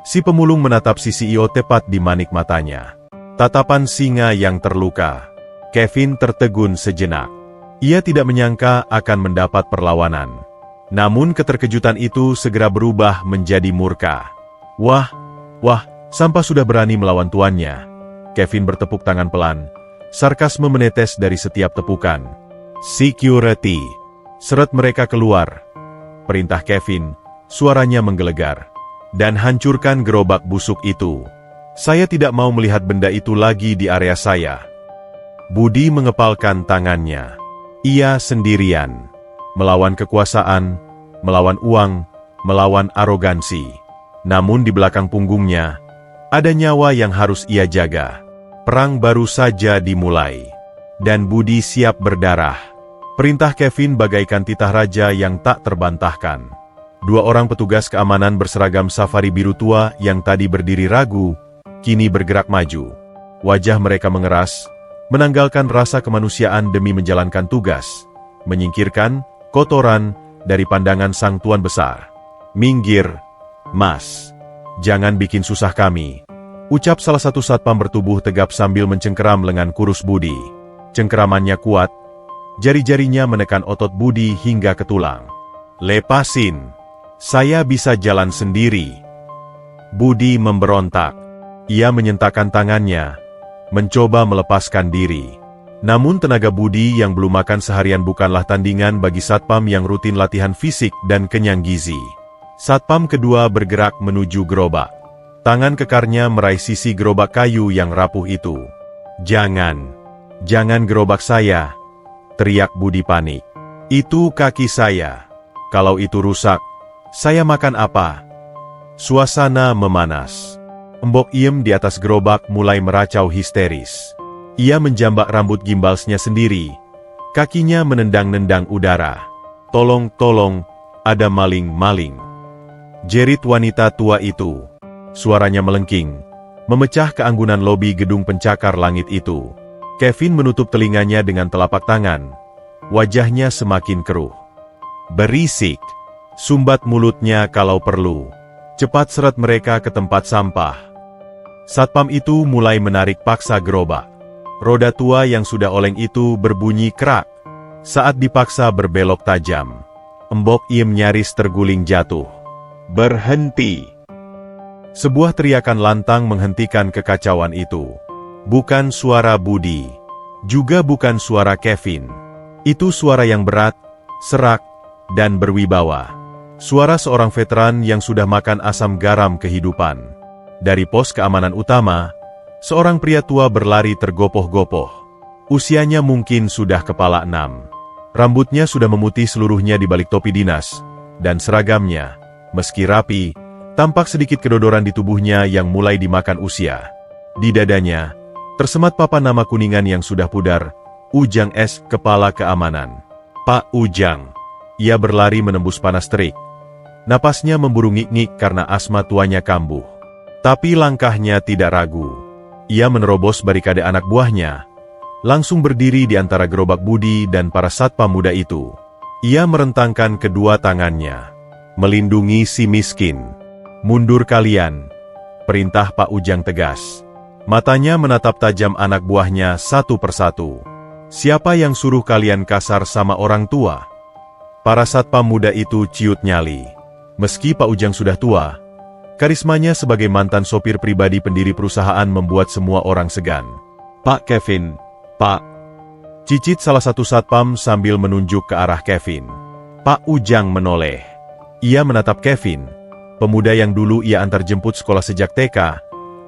si pemulung menatap si CEO tepat di manik matanya. Tatapan singa yang terluka. Kevin tertegun sejenak. Ia tidak menyangka akan mendapat perlawanan. Namun keterkejutan itu segera berubah menjadi murka. Wah, Sampah sudah berani melawan tuannya. Kevin bertepuk tangan pelan. Sarkasme menetes dari setiap tepukan. Security. Seret mereka keluar. Perintah Kevin, suaranya menggelegar. dan hancurkan gerobak busuk itu. Saya tidak mau melihat benda itu lagi di area saya. Budi mengepalkan tangannya. Ia sendirian. Melawan kekuasaan, melawan uang, melawan arogansi. Namun di belakang punggungnya, ada nyawa yang harus ia jaga. Perang baru saja dimulai. Dan Budi siap berdarah. Perintah Kevin bagaikan titah raja yang tak terbantahkan. 2 orang petugas keamanan berseragam safari biru tua yang tadi berdiri ragu, kini bergerak maju. Wajah mereka mengeras, menanggalkan rasa kemanusiaan demi menjalankan tugas, menyingkirkan kotoran dari pandangan sang tuan besar. "Minggir, Mas. Jangan bikin susah kami," ucap salah satu satpam bertubuh tegap sambil mencengkeram lengan kurus Budi. Cengkeramannya kuat, jari-jarinya menekan otot Budi hingga ke tulang. "Lepasin, saya bisa jalan sendiri." Budi memberontak. Ia menyentakkan tangannya, mencoba melepaskan diri. Namun tenaga Budi yang belum makan seharian bukanlah tandingan bagi satpam yang rutin latihan fisik dan kenyang gizi. Satpam kedua bergerak menuju gerobak. Tangan kekarnya meraih sisi gerobak kayu yang rapuh itu. Jangan gerobak saya," teriak Budi panik. "Itu kaki saya. Kalau itu rusak, saya makan apa?" Suasana memanas. Mbok Iem di atas gerobak mulai meracau histeris. Ia menjambak rambut gimbalsnya sendiri. Kakinya menendang-nendang udara. "Tolong, tolong, ada maling." Jerit wanita tua itu. Suaranya melengking, memecah keanggunan lobi gedung pencakar langit itu. Kevin menutup telinganya dengan telapak tangan. Wajahnya semakin keruh. "Berisik. Sumbat mulutnya kalau perlu. Cepat seret mereka ke tempat sampah." Satpam itu mulai menarik paksa gerobak. Roda tua yang sudah oleng itu berbunyi kerak saat dipaksa berbelok tajam. Mbok Iem nyaris terguling jatuh. "Berhenti!" Sebuah teriakan lantang menghentikan kekacauan itu. Bukan suara Budi, juga bukan suara Kevin. Itu suara yang berat, serak, dan berwibawa. Suara seorang veteran yang sudah makan asam garam kehidupan. Dari pos keamanan utama, seorang pria tua berlari tergopoh-gopoh. Usianya mungkin sudah kepala 6. Rambutnya sudah memutih seluruhnya di balik topi dinas, dan seragamnya, meski rapi, tampak sedikit kedodoran di tubuhnya yang mulai dimakan usia. Di dadanya, tersemat papan nama kuningan yang sudah pudar, Ujang S. Kepala Keamanan. "Pak Ujang." Ia berlari menembus panas terik. Napasnya memburu ngik-ngik karena asma tuanya kambuh. Tapi langkahnya tidak ragu. Ia menerobos barikade anak buahnya, langsung berdiri di antara gerobak Budi dan para satpam muda itu. Ia merentangkan kedua tangannya, melindungi si miskin. "Mundur kalian," perintah Pak Ujang tegas. Matanya menatap tajam anak buahnya satu persatu. "Siapa yang suruh kalian kasar sama orang tua?" Para satpam muda itu ciut nyali. Meski Pak Ujang sudah tua, karismanya sebagai mantan sopir pribadi pendiri perusahaan membuat semua orang segan. "Pak Kevin, Pak," cicit salah satu satpam sambil menunjuk ke arah Kevin. Pak Ujang menoleh. Ia menatap Kevin, pemuda yang dulu ia antar jemput sekolah sejak TK,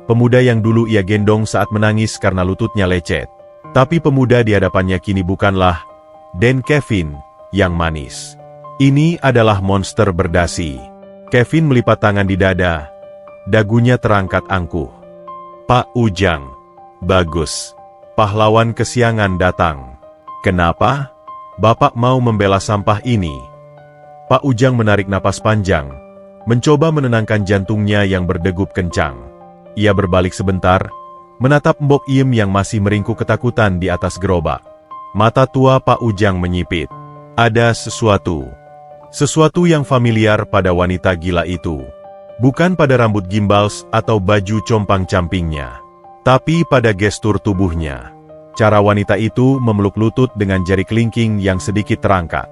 pemuda yang dulu ia gendong saat menangis karena lututnya lecet. Tapi pemuda di hadapannya kini bukanlah Dan Kevin yang manis. Ini adalah monster berdasi. Kevin melipat tangan di dada, dagunya terangkat angkuh. "Pak Ujang, bagus. Pahlawan kesiangan datang. Kenapa? Bapak mau membela sampah ini?" Pak Ujang menarik napas panjang, mencoba menenangkan jantungnya yang berdegup kencang. Ia berbalik sebentar, menatap Mbok Iem yang masih meringkuk ketakutan di atas gerobak. Mata tua Pak Ujang menyipit. Ada sesuatu yang familiar pada wanita gila itu. Bukan pada rambut gimbals atau baju compang-campingnya, tapi pada gestur tubuhnya. Cara wanita itu memeluk lutut dengan jari kelingking yang sedikit terangkat.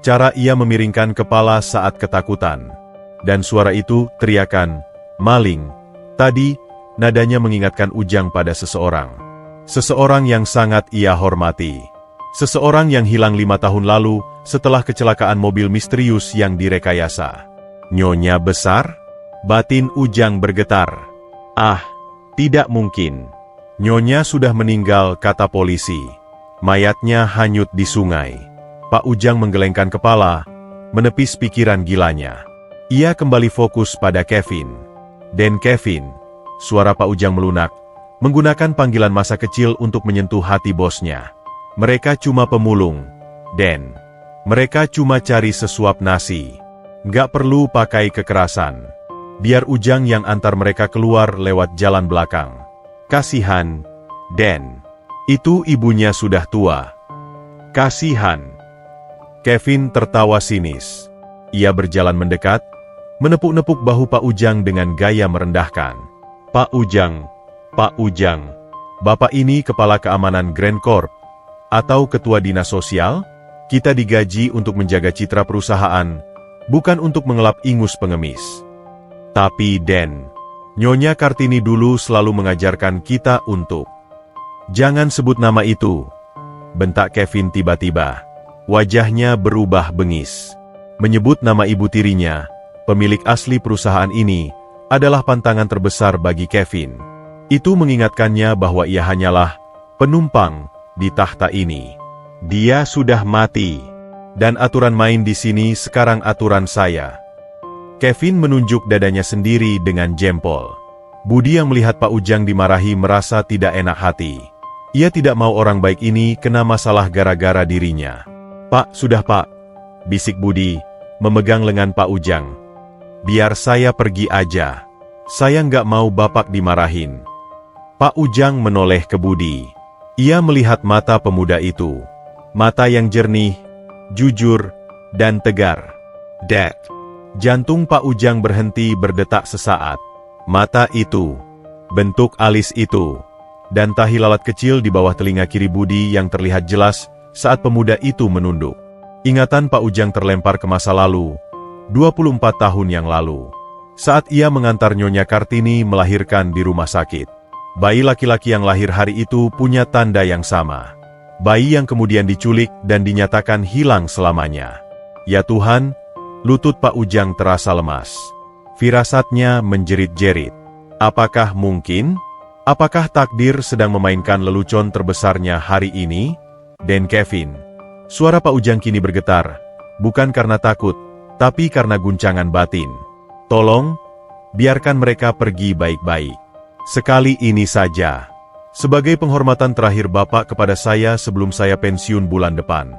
Cara ia memiringkan kepala saat ketakutan. Dan suara itu teriakan, "Maling." Tadi, nadanya mengingatkan Ujang pada seseorang. Seseorang yang sangat ia hormati. Seseorang yang hilang 5 tahun lalu setelah kecelakaan mobil misterius yang direkayasa. "Nyonya besar?" Batin Ujang bergetar. Ah, tidak mungkin. Nyonya sudah meninggal, kata polisi. Mayatnya hanyut di sungai. Pak Ujang menggelengkan kepala, menepis pikiran gilanya. Ia kembali fokus pada Kevin. Den Kevin, suara Pak Ujang melunak, menggunakan panggilan masa kecil untuk menyentuh hati bosnya. Mereka cuma pemulung, Den. Mereka cuma cari sesuap nasi. Nggak perlu pakai kekerasan. Biar Ujang yang antar mereka keluar lewat jalan belakang. Kasihan, Den. Itu ibunya sudah tua. Kasihan. Kevin tertawa sinis. Ia berjalan mendekat, menepuk-nepuk bahu Pak Ujang dengan gaya merendahkan. Pak Ujang, Bapak ini kepala keamanan Grand Corp, atau ketua dinas sosial? Kita digaji untuk menjaga citra perusahaan, bukan untuk mengelap ingus pengemis. Tapi Den, Nyonya Kartini dulu selalu mengajarkan kita untuk... Jangan sebut nama itu, bentak Kevin tiba-tiba. Wajahnya berubah bengis. Menyebut nama ibu tirinya, pemilik asli perusahaan ini, adalah pantangan terbesar bagi Kevin. Itu mengingatkannya bahwa ia hanyalah penumpang di tahta ini. Dia sudah mati, dan aturan main di sini sekarang aturan saya. Kevin menunjuk dadanya sendiri dengan jempol. Budi yang melihat Pak Ujang dimarahi merasa tidak enak hati. Ia tidak mau orang baik ini kena masalah gara-gara dirinya. Pak, sudah Pak, bisik Budi, memegang lengan Pak Ujang. Biar saya pergi aja. Saya nggak mau Bapak dimarahin. Pak Ujang menoleh ke Budi. Ia melihat mata pemuda itu. Mata yang jernih, jujur, dan tegar. Dek. Jantung Pak Ujang berhenti berdetak sesaat. Mata itu, bentuk alis itu, dan tahi lalat kecil di bawah telinga kiri Budi yang terlihat jelas saat pemuda itu menunduk. Ingatan Pak Ujang terlempar ke masa lalu, 24 tahun yang lalu. Saat ia mengantar Nyonya Kartini melahirkan di rumah sakit. Bayi laki-laki yang lahir hari itu punya tanda yang sama. Bayi yang kemudian diculik dan dinyatakan hilang selamanya. Ya Tuhan, lutut Pak Ujang terasa lemas. Firasatnya menjerit-jerit. Apakah mungkin? Apakah takdir sedang memainkan lelucon terbesarnya hari ini? Den Kevin. Suara Pak Ujang kini bergetar, bukan karena takut, tapi karena guncangan batin. Tolong, biarkan mereka pergi baik-baik. Sekali ini saja. Sebagai penghormatan terakhir Bapak kepada saya sebelum saya pensiun bulan depan.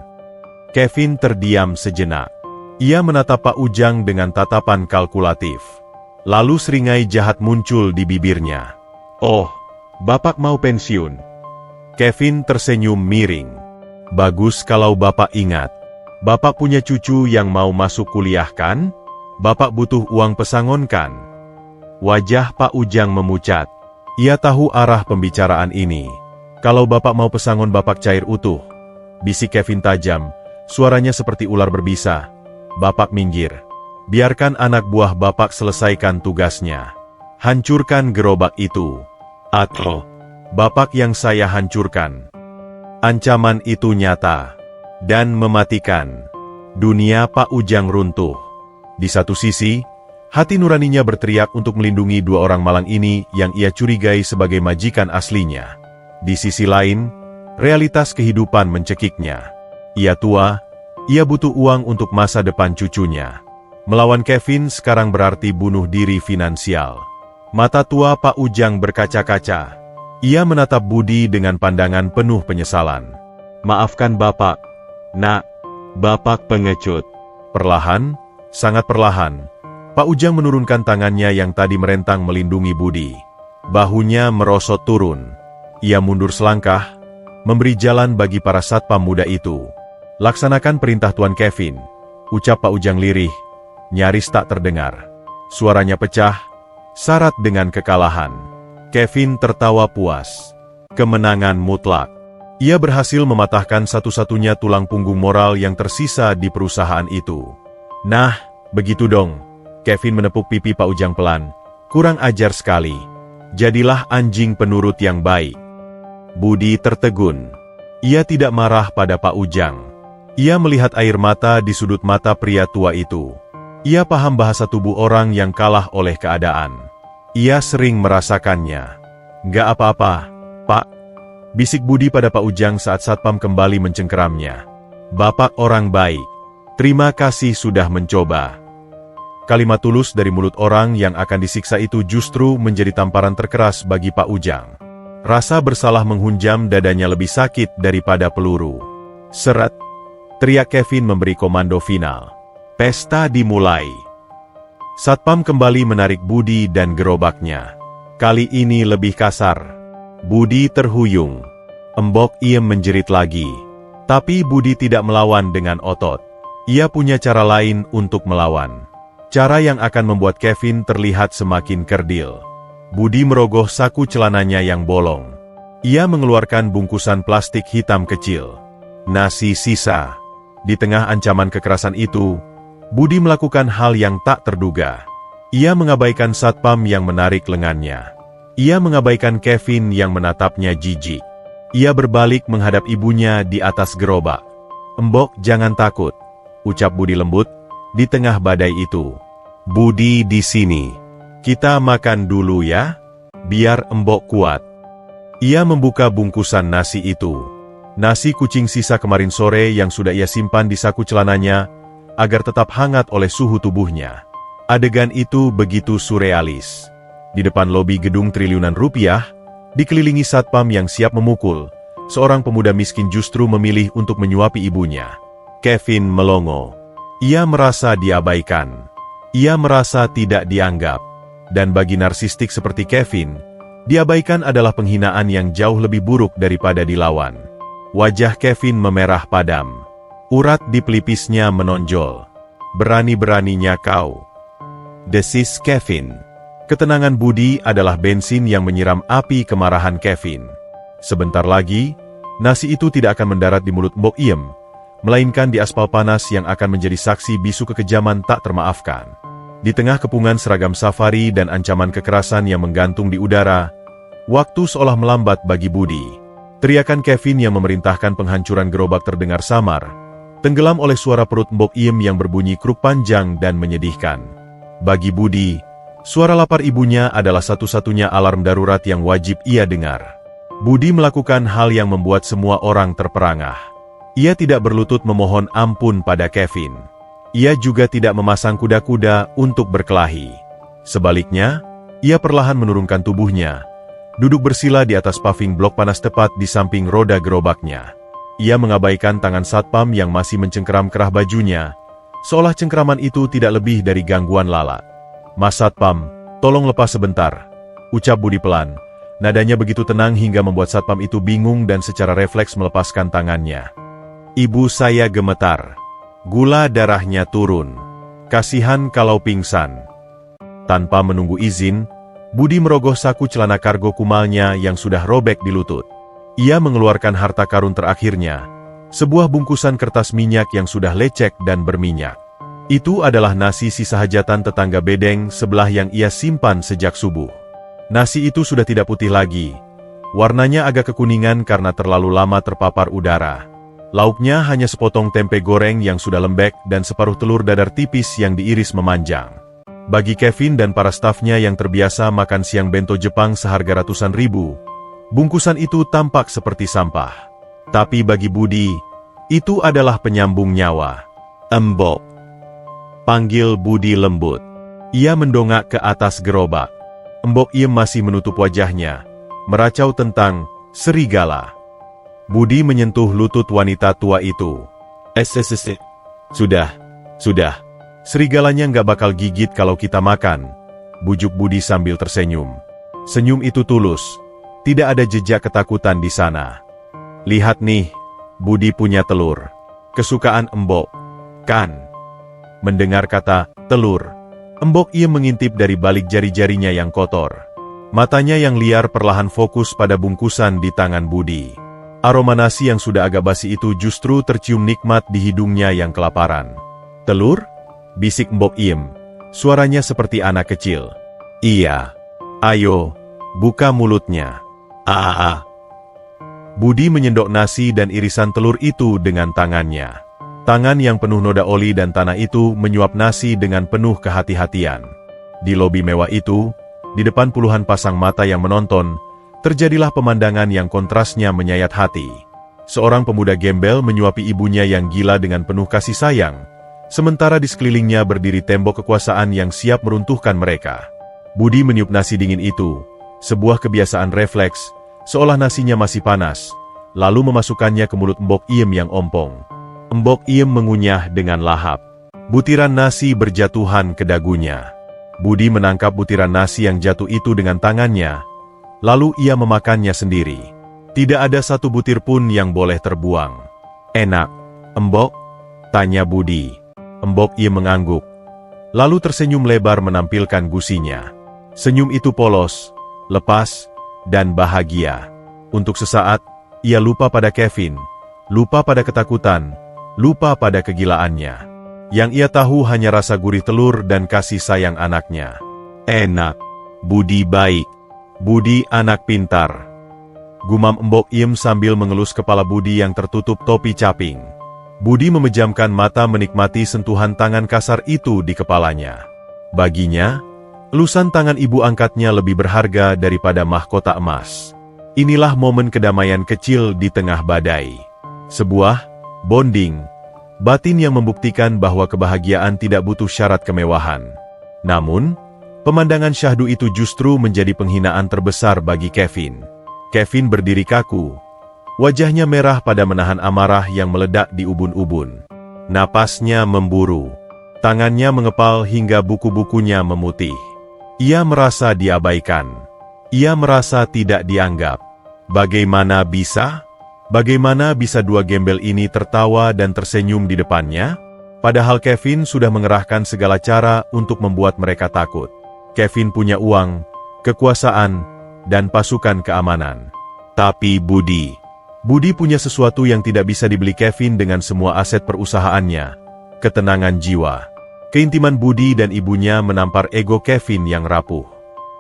Kevin terdiam sejenak. Ia menatap Pak Ujang dengan tatapan kalkulatif. Lalu seringai jahat muncul di bibirnya. Oh, Bapak mau pensiun? Kevin tersenyum miring. Bagus kalau Bapak ingat. Bapak punya cucu yang mau masuk kuliah kan? Bapak butuh uang pesangon kan? Wajah Pak Ujang memucat. Ia tahu arah pembicaraan ini. Kalau Bapak mau pesangon Bapak cair utuh. Bisik Kevin tajam, suaranya seperti ular berbisa. Bapak minggir. Biarkan anak buah Bapak selesaikan tugasnya. Hancurkan gerobak itu. Atau, Bapak yang saya hancurkan. Ancaman itu nyata. Dan mematikan. Dunia Pak Ujang runtuh. Di satu sisi, hati nuraninya berteriak untuk melindungi dua orang malang ini yang ia curigai sebagai majikan aslinya. Di sisi lain, realitas kehidupan mencekiknya. Ia tua, ia butuh uang untuk masa depan cucunya. Melawan Kevin sekarang berarti bunuh diri finansial. Mata tua Pak Ujang berkaca-kaca. Ia menatap Budi dengan pandangan penuh penyesalan. Maafkan Bapak, Nak. Bapak pengecut. Perlahan, sangat perlahan, Pak Ujang menurunkan tangannya yang tadi merentang melindungi Budi. Bahunya merosot turun. Ia mundur selangkah, memberi jalan bagi para satpam muda itu. Laksanakan perintah Tuan Kevin, ucap Pak Ujang lirih, nyaris tak terdengar. Suaranya pecah, syarat dengan kekalahan. Kevin tertawa puas. Kemenangan mutlak. Ia berhasil mematahkan satu-satunya tulang punggung moral yang tersisa di perusahaan itu. Nah, begitu dong. Kevin menepuk pipi Pak Ujang pelan. Kurang ajar sekali. Jadilah anjing penurut yang baik. Budi tertegun. Ia tidak marah pada Pak Ujang. Ia melihat air mata di sudut mata pria tua itu. Ia paham bahasa tubuh orang yang kalah oleh keadaan. Ia sering merasakannya. "Nggak apa-apa, Pak," bisik Budi pada Pak Ujang saat Satpam kembali mencengkeramnya. "Bapak orang baik. Terima kasih sudah mencoba." Kalimat tulus dari mulut orang yang akan disiksa itu justru menjadi tamparan terkeras bagi Pak Ujang. Rasa bersalah menghunjam dadanya lebih sakit daripada peluru. "Seret!" teriak Kevin memberi komando final. Pesta dimulai. Satpam kembali menarik Budi dan gerobaknya. Kali ini lebih kasar. Budi terhuyung. Embok Iem menjerit lagi. Tapi Budi tidak melawan dengan otot. Ia punya cara lain untuk melawan. Cara yang akan membuat Kevin terlihat semakin kerdil. Budi merogoh saku celananya yang bolong. Ia mengeluarkan bungkusan plastik hitam kecil. Nasi sisa. Di tengah ancaman kekerasan itu, Budi melakukan hal yang tak terduga. Ia mengabaikan Satpam yang menarik lengannya. Ia mengabaikan Kevin yang menatapnya jijik. Ia berbalik menghadap ibunya di atas gerobak. "Embok, jangan takut," ucap Budi lembut, di tengah badai itu. "Budi di sini. Kita makan dulu ya, biar Embok kuat." Ia membuka bungkusan nasi itu. Nasi kucing sisa kemarin sore yang sudah ia simpan di saku celananya, agar tetap hangat oleh suhu tubuhnya. Adegan itu begitu surrealis. Di depan lobi gedung triliunan rupiah, dikelilingi Satpam yang siap memukul, seorang pemuda miskin justru memilih untuk menyuapi ibunya. Kevin melongo. Ia merasa diabaikan. Ia merasa tidak dianggap. Dan bagi narsistik seperti Kevin, diabaikan adalah penghinaan yang jauh lebih buruk daripada dilawan. Wajah Kevin memerah padam. Urat di pelipisnya menonjol. "Berani-beraninya kau," desis Kevin. Ketenangan Budi adalah bensin yang menyiram api kemarahan Kevin. Sebentar lagi, nasi itu tidak akan mendarat di mulut Mbok Iem, melainkan di aspal panas yang akan menjadi saksi bisu kekejaman tak termaafkan. Di tengah kepungan seragam safari dan ancaman kekerasan yang menggantung di udara, waktu seolah melambat bagi Budi. Teriakan Kevin yang memerintahkan penghancuran gerobak terdengar samar, tenggelam oleh suara perut Mbok Iem yang berbunyi kruk panjang dan menyedihkan. Bagi Budi, suara lapar ibunya adalah satu-satunya alarm darurat yang wajib ia dengar. Budi melakukan hal yang membuat semua orang terperangah. Ia tidak berlutut memohon ampun pada Kevin. Ia juga tidak memasang kuda-kuda untuk berkelahi. Sebaliknya, ia perlahan menurunkan tubuhnya, duduk bersila di atas paving blok panas tepat di samping roda gerobaknya. Ia mengabaikan tangan Satpam yang masih mencengkeram kerah bajunya, seolah cengkeraman itu tidak lebih dari gangguan lalat. "Mas Satpam, tolong lepas sebentar," ucap Budi pelan. Nadanya begitu tenang hingga membuat Satpam itu bingung dan secara refleks melepaskan tangannya. "Ibu saya gemetar. Gula darahnya turun. Kasihan kalau pingsan." Tanpa menunggu izin, Budi merogoh saku celana kargo kumalnya yang sudah robek di lutut. Ia mengeluarkan harta karun terakhirnya, sebuah bungkusan kertas minyak yang sudah lecek dan berminyak. Itu adalah nasi sisa hajatan tetangga bedeng sebelah yang ia simpan sejak subuh. Nasi itu sudah tidak putih lagi. Warnanya agak kekuningan karena terlalu lama terpapar udara. Lauknya hanya sepotong tempe goreng yang sudah lembek dan separuh telur dadar tipis yang diiris memanjang. Bagi Kevin dan para stafnya yang terbiasa makan siang bento Jepang seharga ratusan ribu, bungkusan itu tampak seperti sampah. Tapi bagi Budi, itu adalah penyambung nyawa. "Embok," panggil Budi lembut. Ia mendongak ke atas gerobak. Mbok Iem masih menutup wajahnya, meracau tentang serigala. Budi menyentuh lutut wanita tua itu. Sudah. Serigalanya nggak bakal gigit kalau kita makan," bujuk Budi sambil tersenyum. Senyum itu tulus. Tidak ada jejak ketakutan di sana. "Lihat nih, Budi punya telur. Kesukaan Embok, kan?" Mendengar kata telur, Mbok Iem mengintip dari balik jari-jarinya yang kotor. Matanya yang liar perlahan fokus pada bungkusan di tangan Budi. Aroma nasi yang sudah agak basi itu justru tercium nikmat di hidungnya yang kelaparan. "Telur?" bisik Mbok Iem. Suaranya seperti anak kecil. "Iya. Ayo, buka mulutnya." Budi menyendok nasi dan irisan telur itu dengan tangannya. Tangan yang penuh noda oli dan tanah itu menyuap nasi dengan penuh kehati-hatian. Di lobi mewah itu, di depan puluhan pasang mata yang menonton, terjadilah pemandangan yang kontrasnya menyayat hati. Seorang pemuda gembel menyuapi ibunya yang gila dengan penuh kasih sayang, sementara di sekelilingnya berdiri tembok kekuasaan yang siap meruntuhkan mereka. Budi meniup nasi dingin itu, sebuah kebiasaan refleks, seolah nasinya masih panas, lalu memasukkannya ke mulut Mbok Iem yang ompong. Mbok Iem mengunyah dengan lahap. Butiran nasi berjatuhan ke dagunya. Budi menangkap butiran nasi yang jatuh itu dengan tangannya, lalu ia memakannya sendiri. Tidak ada satu butir pun yang boleh terbuang. Enak, Mbok? Tanya Budi. Mbok Iem mengangguk, lalu tersenyum lebar menampilkan gusinya. Senyum itu polos, lepas, dan bahagia. Untuk sesaat, ia lupa pada Kevin, lupa pada ketakutan, lupa pada kegilaannya. Yang ia tahu hanya rasa gurih telur dan kasih sayang anaknya. Enak. Budi baik. Budi anak pintar. Gumam Mbok Iem sambil mengelus kepala Budi yang tertutup topi caping. Budi memejamkan mata menikmati sentuhan tangan kasar itu di kepalanya. Baginya, elusan tangan ibu angkatnya lebih berharga daripada mahkota emas. Inilah momen kedamaian kecil di tengah badai. Sebuah bonding batin yang membuktikan bahwa kebahagiaan tidak butuh syarat kemewahan. Namun, pemandangan syahdu itu justru menjadi penghinaan terbesar bagi Kevin. Kevin berdiri kaku. Wajahnya merah pada menahan amarah yang meledak di ubun-ubun. Napasnya memburu. Tangannya mengepal hingga buku-bukunya memutih. Ia merasa diabaikan. Ia merasa tidak dianggap. Bagaimana bisa? Bagaimana bisa dua gembel ini tertawa dan tersenyum di depannya? Padahal Kevin sudah mengerahkan segala cara untuk membuat mereka takut. Kevin punya uang, kekuasaan, dan pasukan keamanan. Tapi Budi punya sesuatu yang tidak bisa dibeli Kevin dengan semua aset perusahaannya. Ketenangan jiwa. Keintiman Budi dan ibunya menampar ego Kevin yang rapuh.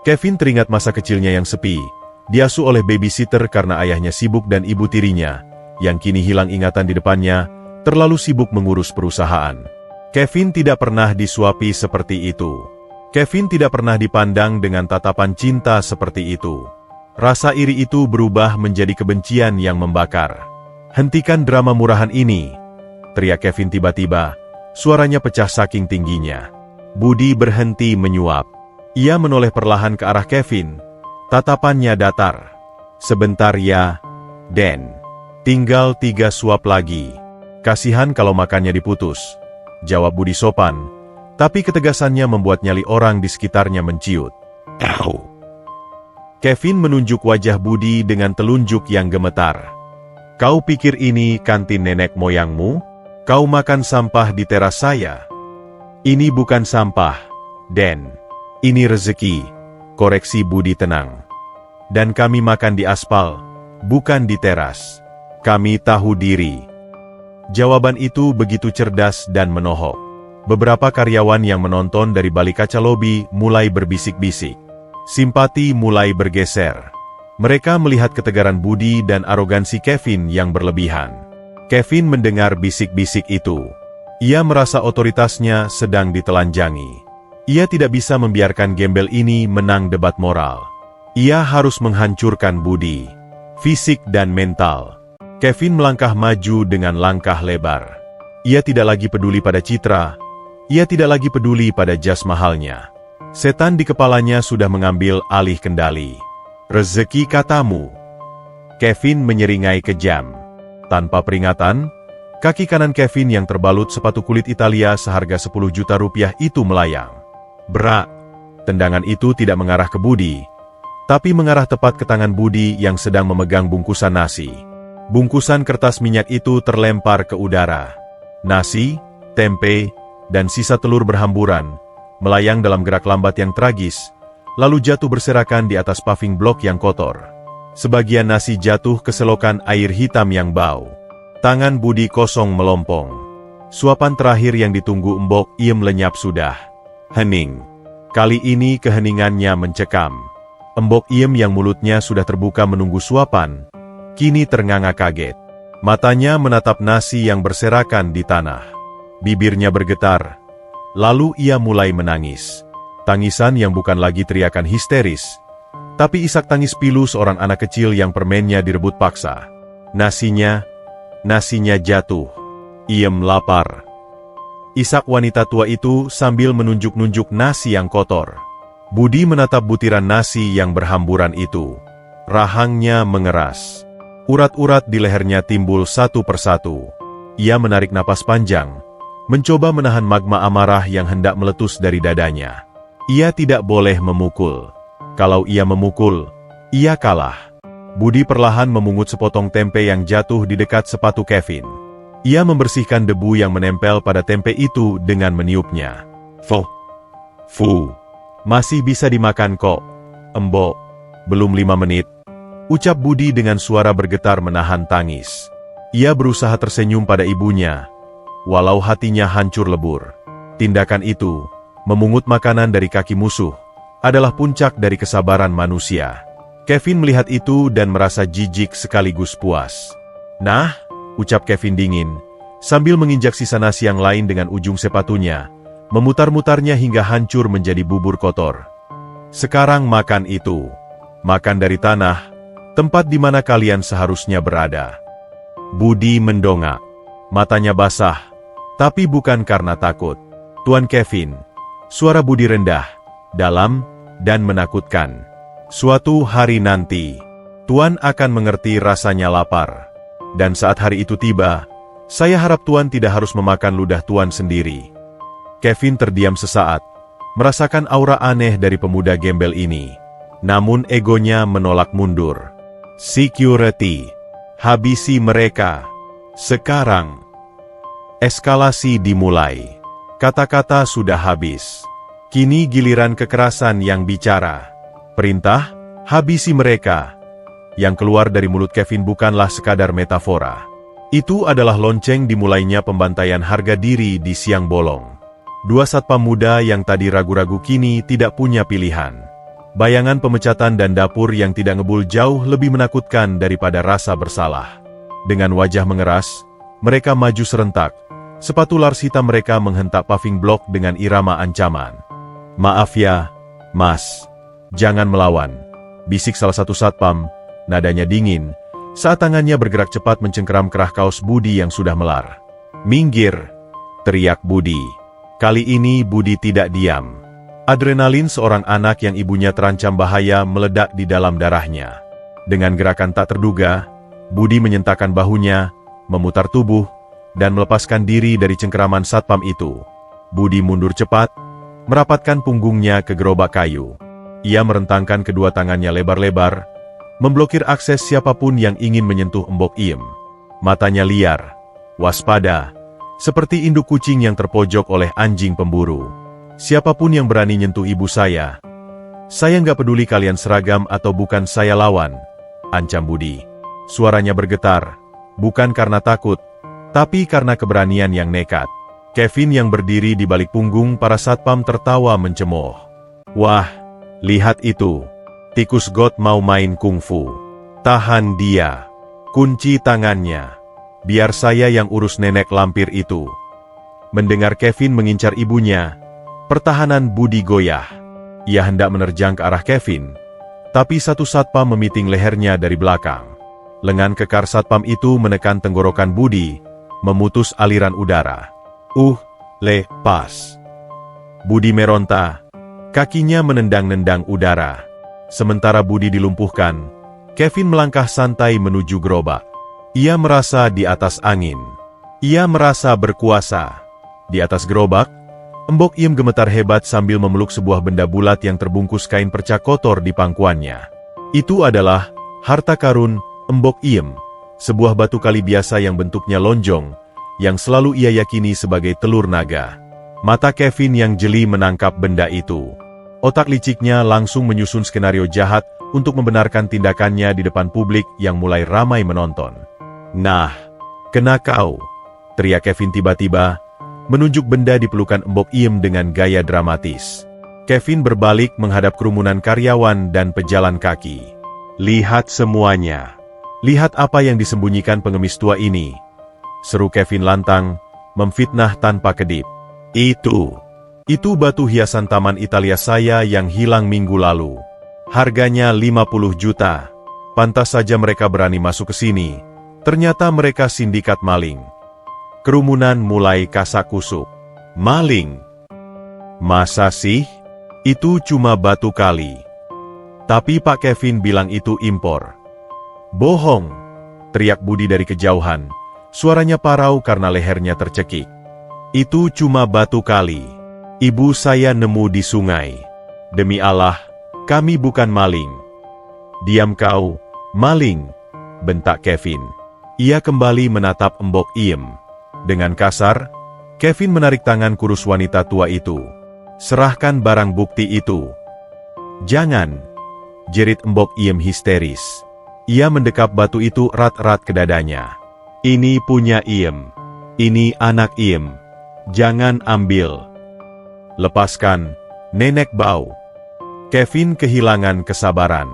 Kevin teringat masa kecilnya yang sepi. Diasuh oleh babysitter karena ayahnya sibuk dan ibu tirinya, yang kini hilang ingatan di depannya, terlalu sibuk mengurus perusahaan. Kevin tidak pernah disuapi seperti itu. Kevin tidak pernah dipandang dengan tatapan cinta seperti itu. Rasa iri itu berubah menjadi kebencian yang membakar. Hentikan drama murahan ini, teriak Kevin tiba-tiba, suaranya pecah saking tingginya. Budi berhenti menyuap. Ia menoleh perlahan ke arah Kevin. Tatapannya datar. Sebentar ya, Den. Tinggal 3 suap lagi. Kasihan kalau makannya diputus, jawab Budi sopan, tapi ketegasannya membuat nyali orang di sekitarnya menciut. Au. Kevin menunjuk wajah Budi dengan telunjuk yang gemetar. Kau pikir ini kantin nenek moyangmu? Kau makan sampah di teras saya? Ini bukan sampah, Den. Ini rezeki, koreksi Budi tenang. Dan kami makan di aspal, bukan di teras. Kami tahu diri. Jawaban itu begitu cerdas dan menohok. Beberapa karyawan yang menonton dari balik kaca lobi mulai berbisik-bisik. Simpati mulai bergeser. Mereka melihat ketegaran Budi dan arogansi Kevin yang berlebihan. Kevin mendengar bisik-bisik itu. Ia merasa otoritasnya sedang ditelanjangi. Ia tidak bisa membiarkan gembel ini menang debat moral. Ia harus menghancurkan Budi, fisik dan mental. Kevin melangkah maju dengan langkah lebar. Ia tidak lagi peduli pada citra. Ia tidak lagi peduli pada jas mahalnya. Setan di kepalanya sudah mengambil alih kendali. Rezeki katamu. Kevin menyeringai kejam. Tanpa peringatan, kaki kanan Kevin yang terbalut sepatu kulit Italia seharga 10 juta rupiah itu melayang. Brak! Tendangan itu tidak mengarah ke Budi, tapi mengarah tepat ke tangan Budi yang sedang memegang bungkusan nasi. Bungkusan kertas minyak itu terlempar ke udara. Nasi, tempe, dan sisa telur berhamburan, melayang dalam gerak lambat yang tragis, lalu jatuh berserakan di atas paving blok yang kotor. Sebagian nasi jatuh ke selokan air hitam yang bau. Tangan Budi kosong melompong. Suapan terakhir yang ditunggu Mbok Iem lenyap sudah. Hening. Kali ini keheningannya mencekam. Mbok Iem yang mulutnya sudah terbuka menunggu suapan, kini ternganga kaget. Matanya menatap nasi yang berserakan di tanah. Bibirnya bergetar. Lalu ia mulai menangis. Tangisan yang bukan lagi teriakan histeris, tapi isak tangis pilu seorang anak kecil yang permennya direbut paksa. Nasinya jatuh. Iem lapar. Isak wanita tua itu sambil menunjuk-nunjuk nasi yang kotor. Budi menatap butiran nasi yang berhamburan itu. Rahangnya mengeras. Urat-urat di lehernya timbul satu persatu. Ia menarik napas panjang, mencoba menahan magma amarah yang hendak meletus dari dadanya. Ia tidak boleh memukul. Kalau ia memukul, ia kalah. Budi perlahan memungut sepotong tempe yang jatuh di dekat sepatu Kevin. Ia membersihkan debu yang menempel pada tempe itu dengan meniupnya. Fu. Masih bisa dimakan kok, Embok. Belum 5 menit. Ucap Budi dengan suara bergetar menahan tangis. Ia berusaha tersenyum pada ibunya, walau hatinya hancur lebur. Tindakan itu, memungut makanan dari kaki musuh, adalah puncak dari kesabaran manusia. Kevin melihat itu dan merasa jijik sekaligus puas. Nah, ucap Kevin dingin, sambil menginjak sisa nasi yang lain dengan ujung sepatunya, memutar-mutarnya hingga hancur menjadi bubur kotor. Sekarang makan itu. Makan dari tanah, tempat di mana kalian seharusnya berada. Budi mendongak. Matanya basah, tapi bukan karena takut. Tuan Kevin. Suara Budi rendah, dalam, dan menakutkan. Suatu hari nanti, Tuan akan mengerti rasanya lapar. Dan saat hari itu tiba, saya harap Tuan tidak harus memakan ludah Tuan sendiri. Kevin terdiam sesaat, merasakan aura aneh dari pemuda gembel ini. Namun egonya menolak mundur. Security, habisi mereka. Sekarang. Eskalasi dimulai. Kata-kata sudah habis. Kini giliran kekerasan yang bicara. Perintah, habisi mereka. Yang keluar dari mulut Kevin bukanlah sekadar metafora. Itu adalah lonceng dimulainya pembantaian harga diri di siang bolong. 2 satpam muda yang tadi ragu-ragu kini tidak punya pilihan. Bayangan pemecatan dan dapur yang tidak ngebul jauh lebih menakutkan daripada rasa bersalah. Dengan wajah mengeras, mereka maju serentak. Sepatu lars hitam mereka menghentak paving blok dengan irama ancaman. Maaf ya, Mas. Jangan melawan. Bisik salah satu satpam, nadanya dingin, saat tangannya bergerak cepat mencengkeram kerah kaos Budi yang sudah melar. Minggir, teriak Budi. Kali ini Budi tidak diam. Adrenalin seorang anak yang ibunya terancam bahaya meledak di dalam darahnya. Dengan gerakan tak terduga, Budi menyentakkan bahunya, memutar tubuh, dan melepaskan diri dari cengkeraman satpam itu. Budi mundur cepat, merapatkan punggungnya ke gerobak kayu. Ia merentangkan kedua tangannya lebar-lebar, memblokir akses siapapun yang ingin menyentuh Embok Iem. Matanya liar, waspada, seperti induk kucing yang terpojok oleh anjing pemburu. Siapapun yang berani nyentuh ibu saya nggak peduli kalian seragam atau bukan saya lawan, ancam Budi. Suaranya bergetar, bukan karena takut, tapi karena keberanian yang nekat. Kevin yang berdiri di balik punggung para satpam tertawa mencemooh. Wah, lihat itu. Tikus God mau main kungfu. Tahan dia. Kunci tangannya. Biar saya yang urus nenek lampir itu. Mendengar Kevin mengincar ibunya, pertahanan Budi goyah. Ia hendak menerjang ke arah Kevin, tapi satu satpam memiting lehernya dari belakang. Lengan kekar satpam itu menekan tenggorokan Budi, memutus aliran udara. Lepas. Budi meronta, kakinya menendang-nendang udara. Sementara Budi dilumpuhkan, Kevin melangkah santai menuju gerobak. Ia merasa di atas angin. Ia merasa berkuasa. Di atas gerobak, Embok Iem gemetar hebat sambil memeluk sebuah benda bulat yang terbungkus kain perca kotor di pangkuannya. Itu adalah harta karun Embok Iem, sebuah batu kali biasa yang bentuknya lonjong, yang selalu ia yakini sebagai telur naga. Mata Kevin yang jeli menangkap benda itu. Otak liciknya langsung menyusun skenario jahat untuk membenarkan tindakannya di depan publik yang mulai ramai menonton. Nah, kena kau, teriak Kevin tiba-tiba, menunjuk benda di pelukan Embok Iem dengan gaya dramatis. Kevin berbalik menghadap kerumunan karyawan dan pejalan kaki. Lihat semuanya. Lihat apa yang disembunyikan pengemis tua ini, seru Kevin lantang, memfitnah tanpa kedip. Itu batu hiasan Taman Italia saya yang hilang minggu lalu. Harganya 50 juta. Pantas saja mereka berani masuk ke sini. Ternyata mereka sindikat maling. Kerumunan mulai kasak-kusuk. Maling? Masa sih? Itu cuma batu kali. Tapi Pak Kevin bilang itu impor. Bohong, teriak Budi dari kejauhan. Suaranya parau karena lehernya tercekik. Itu cuma batu kali. Ibu saya nemu di sungai. Demi Allah, kami bukan maling. Diam kau, maling, bentak Kevin. Ia kembali menatap Mbok Iem. Dengan kasar, Kevin menarik tangan kurus wanita tua itu. Serahkan barang bukti itu. Jangan, jerit Mbok Iem histeris. Ia mendekap batu itu erat-erat ke dadanya. Ini punya Iem. Ini anak Iem. Jangan ambil. Lepaskan, Nenek Bau. Kevin kehilangan kesabaran.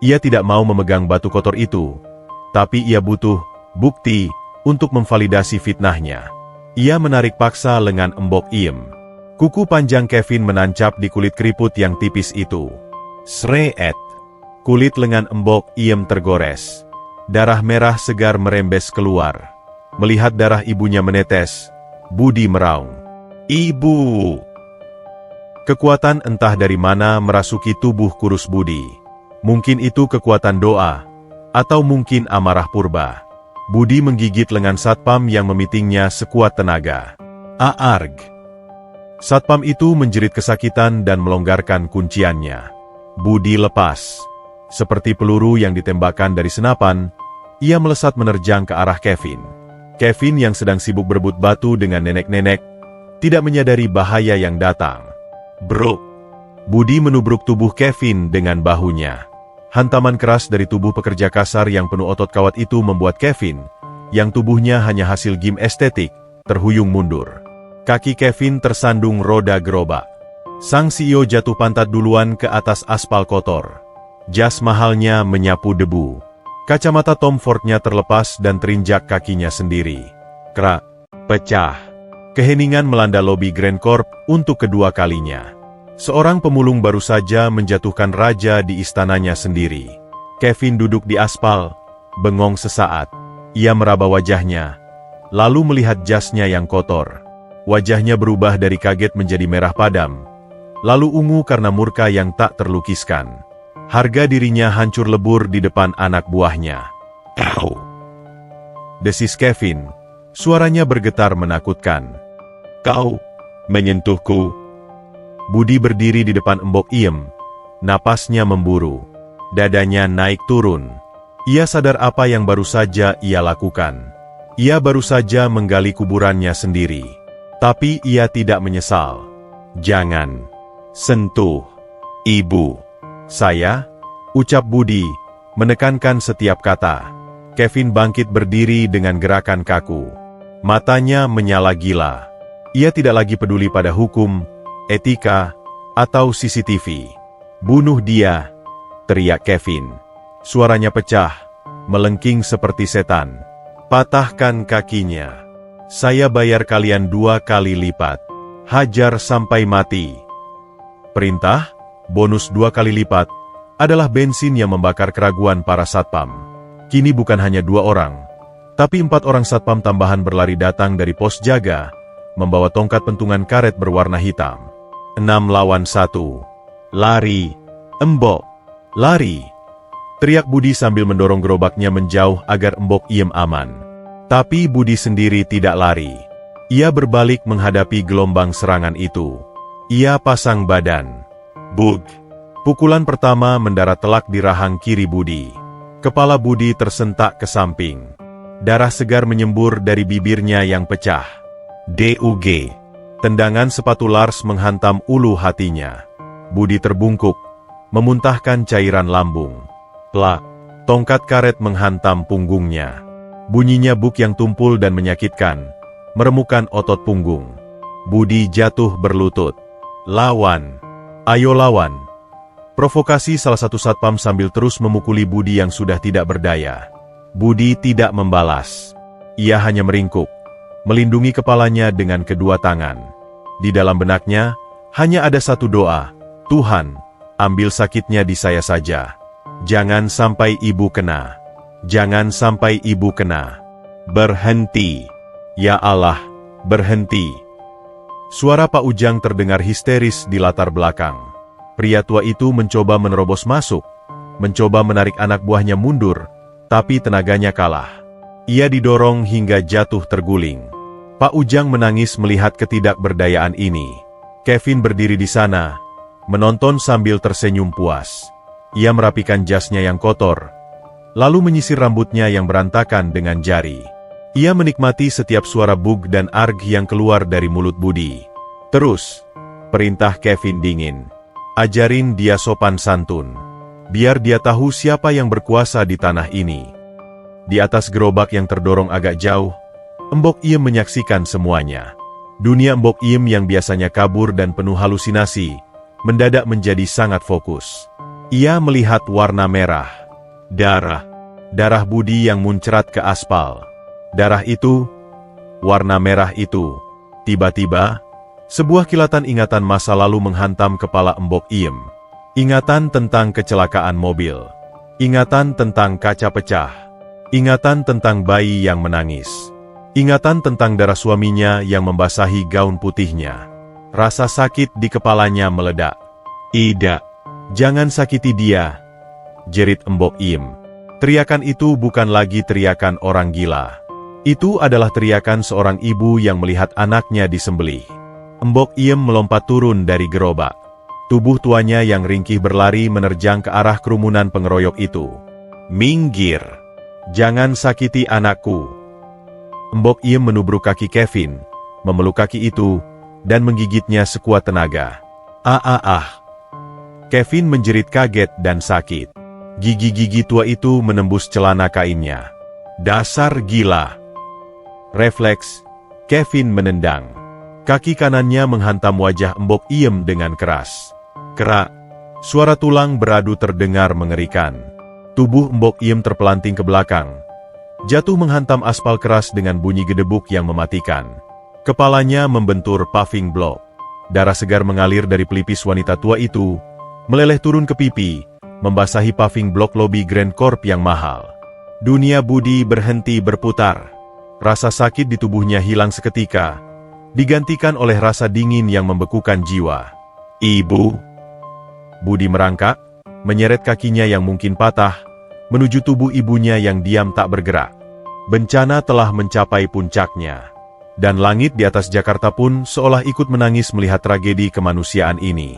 Ia tidak mau memegang batu kotor itu, tapi ia butuh bukti untuk memvalidasi fitnahnya. Ia menarik paksa lengan Mbok Iem. Kuku panjang Kevin menancap di kulit keriput yang tipis itu. Sreet. Kulit lengan Mbok Iem tergores. Darah merah segar merembes keluar. Melihat darah ibunya menetes, Budi meraung. Ibu! Kekuatan entah dari mana merasuki tubuh kurus Budi. Mungkin itu kekuatan doa, atau mungkin amarah purba. Budi menggigit lengan satpam yang memitingnya sekuat tenaga. Aarg! Satpam itu menjerit kesakitan dan melonggarkan kunciannya. Budi lepas. Seperti peluru yang ditembakkan dari senapan, ia melesat menerjang ke arah Kevin. Kevin yang sedang sibuk berebut batu dengan nenek-nenek, tidak menyadari bahaya yang datang. Bruk! Budi menubruk tubuh Kevin dengan bahunya. Hantaman keras dari tubuh pekerja kasar yang penuh otot kawat itu membuat Kevin, yang tubuhnya hanya hasil gim estetik, terhuyung mundur. Kaki Kevin tersandung roda gerobak. Sang CEO jatuh pantat duluan ke atas aspal kotor. Jas mahalnya menyapu debu. Kacamata Tom Ford-nya terlepas dan terinjak kakinya sendiri. Krak! Pecah. Keheningan melanda lobi Grand Corp untuk kedua kalinya. Seorang pemulung baru saja menjatuhkan raja di istananya sendiri. Kevin duduk di aspal, bengong sesaat. Ia meraba wajahnya, lalu melihat jasnya yang kotor. Wajahnya berubah dari kaget menjadi merah padam, lalu ungu karena murka yang tak terlukiskan. Harga dirinya hancur lebur di depan anak buahnya. Kau! Desis Kevin, suaranya bergetar menakutkan. Kau menyentuhku. Budi berdiri di depan Mbok Iem. Napasnya memburu. Dadanya naik turun. Ia sadar apa yang baru saja ia lakukan. Ia baru saja menggali kuburannya sendiri. Tapi ia tidak menyesal. Jangan sentuh ibu saya, ucap Budi, menekankan setiap kata. Kevin bangkit berdiri dengan gerakan kaku. Matanya menyala gila. Ia tidak lagi peduli pada hukum, etika, atau CCTV. Bunuh dia, teriak Kevin. Suaranya pecah, melengking seperti setan. Patahkan kakinya. Saya bayar kalian 2 kali lipat. Hajar sampai mati. Perintah, bonus 2 kali lipat, adalah bensin yang membakar keraguan para satpam. Kini bukan hanya 2 orang, tapi 4 orang satpam tambahan berlari datang dari pos jaga, membawa tongkat pentungan karet berwarna hitam. 6 lawan 1. Lari, Mbok, lari! Teriak Budi sambil mendorong gerobaknya menjauh agar Mbok Iem aman. Tapi Budi sendiri tidak lari. Ia berbalik menghadapi gelombang serangan itu. Ia pasang badan. Bug! Pukulan pertama mendarat telak di rahang kiri Budi. Kepala Budi tersentak ke samping. Darah segar menyembur dari bibirnya yang pecah. DUG! Tendangan sepatu Lars menghantam ulu hatinya. Budi terbungkuk, memuntahkan cairan lambung. Plak! Tongkat karet menghantam punggungnya. Bunyinya buk yang tumpul dan menyakitkan, meremukkan otot punggung. Budi jatuh berlutut. Lawan! Ayo lawan! Provokasi salah satu satpam sambil terus memukuli Budi yang sudah tidak berdaya. Budi tidak membalas. Ia hanya meringkuk, melindungi kepalanya dengan kedua tangan. Di dalam benaknya, hanya ada satu doa, Tuhan, ambil sakitnya di saya saja. Jangan sampai ibu kena. Jangan sampai ibu kena. Berhenti. Ya Allah, berhenti. Suara Pak Ujang terdengar histeris di latar belakang. Pria tua itu mencoba menerobos masuk, mencoba menarik anak buahnya mundur, tapi tenaganya kalah. Ia didorong hingga jatuh terguling. Pak Ujang menangis melihat ketidakberdayaan ini. Kevin berdiri di sana, menonton sambil tersenyum puas. Ia merapikan jasnya yang kotor, lalu menyisir rambutnya yang berantakan dengan jari. Ia menikmati setiap suara bug dan arg yang keluar dari mulut Budi. Terus, perintah Kevin dingin. Ajarin dia sopan santun. Biar dia tahu siapa yang berkuasa di tanah ini. Di atas gerobak yang terdorong agak jauh, Mbok Iem menyaksikan semuanya. Dunia Mbok Iem yang biasanya kabur dan penuh halusinasi, mendadak menjadi sangat fokus. Ia melihat warna merah. Darah. Darah Budi yang muncrat ke aspal. Darah itu, warna merah itu. Tiba-tiba, sebuah kilatan ingatan masa lalu menghantam kepala Mbok Iem. Ingatan tentang kecelakaan mobil. Ingatan tentang kaca pecah. Ingatan tentang bayi yang menangis. Ingatan tentang darah suaminya yang membasahi gaun putihnya. Rasa sakit di kepalanya meledak. Ida, jangan sakiti dia, jerit Mbok Iem. Teriakan itu bukan lagi teriakan orang gila. Itu adalah teriakan seorang ibu yang melihat anaknya disembelih. Mbok Iem melompat turun dari gerobak. Tubuh tuanya yang ringkih berlari menerjang ke arah kerumunan pengeroyok itu. Minggir! Jangan sakiti anakku! Mbok Iem menubruk kaki Kevin, memeluk kaki itu, dan menggigitnya sekuat tenaga. Kevin menjerit kaget dan sakit. Gigi-gigi tua itu menembus celana kainnya. Dasar gila! Refleks, Kevin menendang. Kaki kanannya menghantam wajah Mbok Iem dengan keras. Kerak, suara tulang beradu terdengar mengerikan. Tubuh Mbok Iem terpelanting ke belakang. Jatuh menghantam aspal keras dengan bunyi gedebuk yang mematikan. Kepalanya membentur paving block. Darah segar mengalir dari pelipis wanita tua itu, meleleh turun ke pipi, membasahi paving block lobi Grand Corp yang mahal. Dunia Budi berhenti berputar. Rasa sakit di tubuhnya hilang seketika, digantikan oleh rasa dingin yang membekukan jiwa. Ibu! Budi merangkak, menyeret kakinya yang mungkin patah, menuju tubuh ibunya yang diam tak bergerak. Bencana telah mencapai puncaknya. Dan langit di atas Jakarta pun seolah ikut menangis melihat tragedi kemanusiaan ini.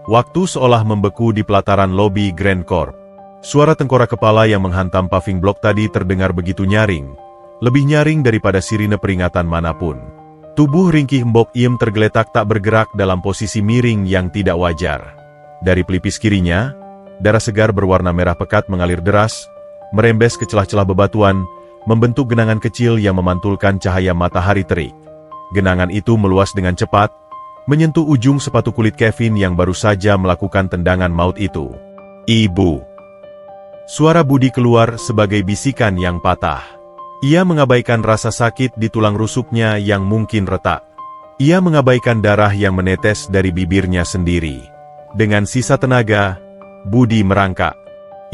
Waktu seolah membeku di pelataran lobi Grand Corp. Suara tengkorak kepala yang menghantam paving block tadi terdengar begitu nyaring. Lebih nyaring daripada sirine peringatan manapun. Tubuh ringkih Mbok Iem tergeletak tak bergerak dalam posisi miring yang tidak wajar. Dari pelipis kirinya, darah segar berwarna merah pekat mengalir deras, merembes ke celah-celah bebatuan, membentuk genangan kecil yang memantulkan cahaya matahari terik. Genangan itu meluas dengan cepat, menyentuh ujung sepatu kulit Kevin yang baru saja melakukan tendangan maut itu. Ibu! Suara Budi keluar sebagai bisikan yang patah. Ia mengabaikan rasa sakit di tulang rusuknya yang mungkin retak. Ia mengabaikan darah yang menetes dari bibirnya sendiri. Dengan sisa tenaga, Budi merangkak.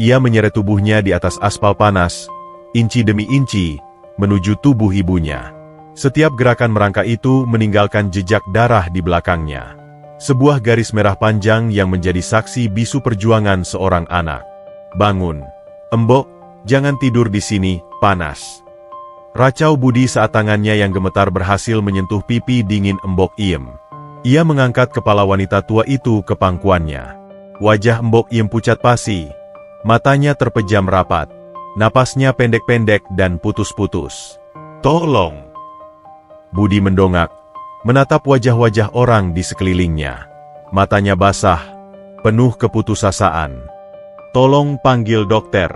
Ia menyeret tubuhnya di atas aspal panas, inci demi inci, menuju tubuh ibunya. Setiap gerakan merangkak itu meninggalkan jejak darah di belakangnya. Sebuah garis merah panjang yang menjadi saksi bisu perjuangan seorang anak. Bangun, Mbok, jangan tidur di sini, panas. Racau Budi saat tangannya yang gemetar berhasil menyentuh pipi dingin Mbok Iem. Ia mengangkat kepala wanita tua itu ke pangkuannya. Wajah Mbok Iem pucat pasi, matanya terpejam rapat. Napasnya pendek-pendek dan putus-putus. Tolong! Budi mendongak, menatap wajah-wajah orang di sekelilingnya. Matanya basah, penuh keputusasaan. Tolong panggil dokter.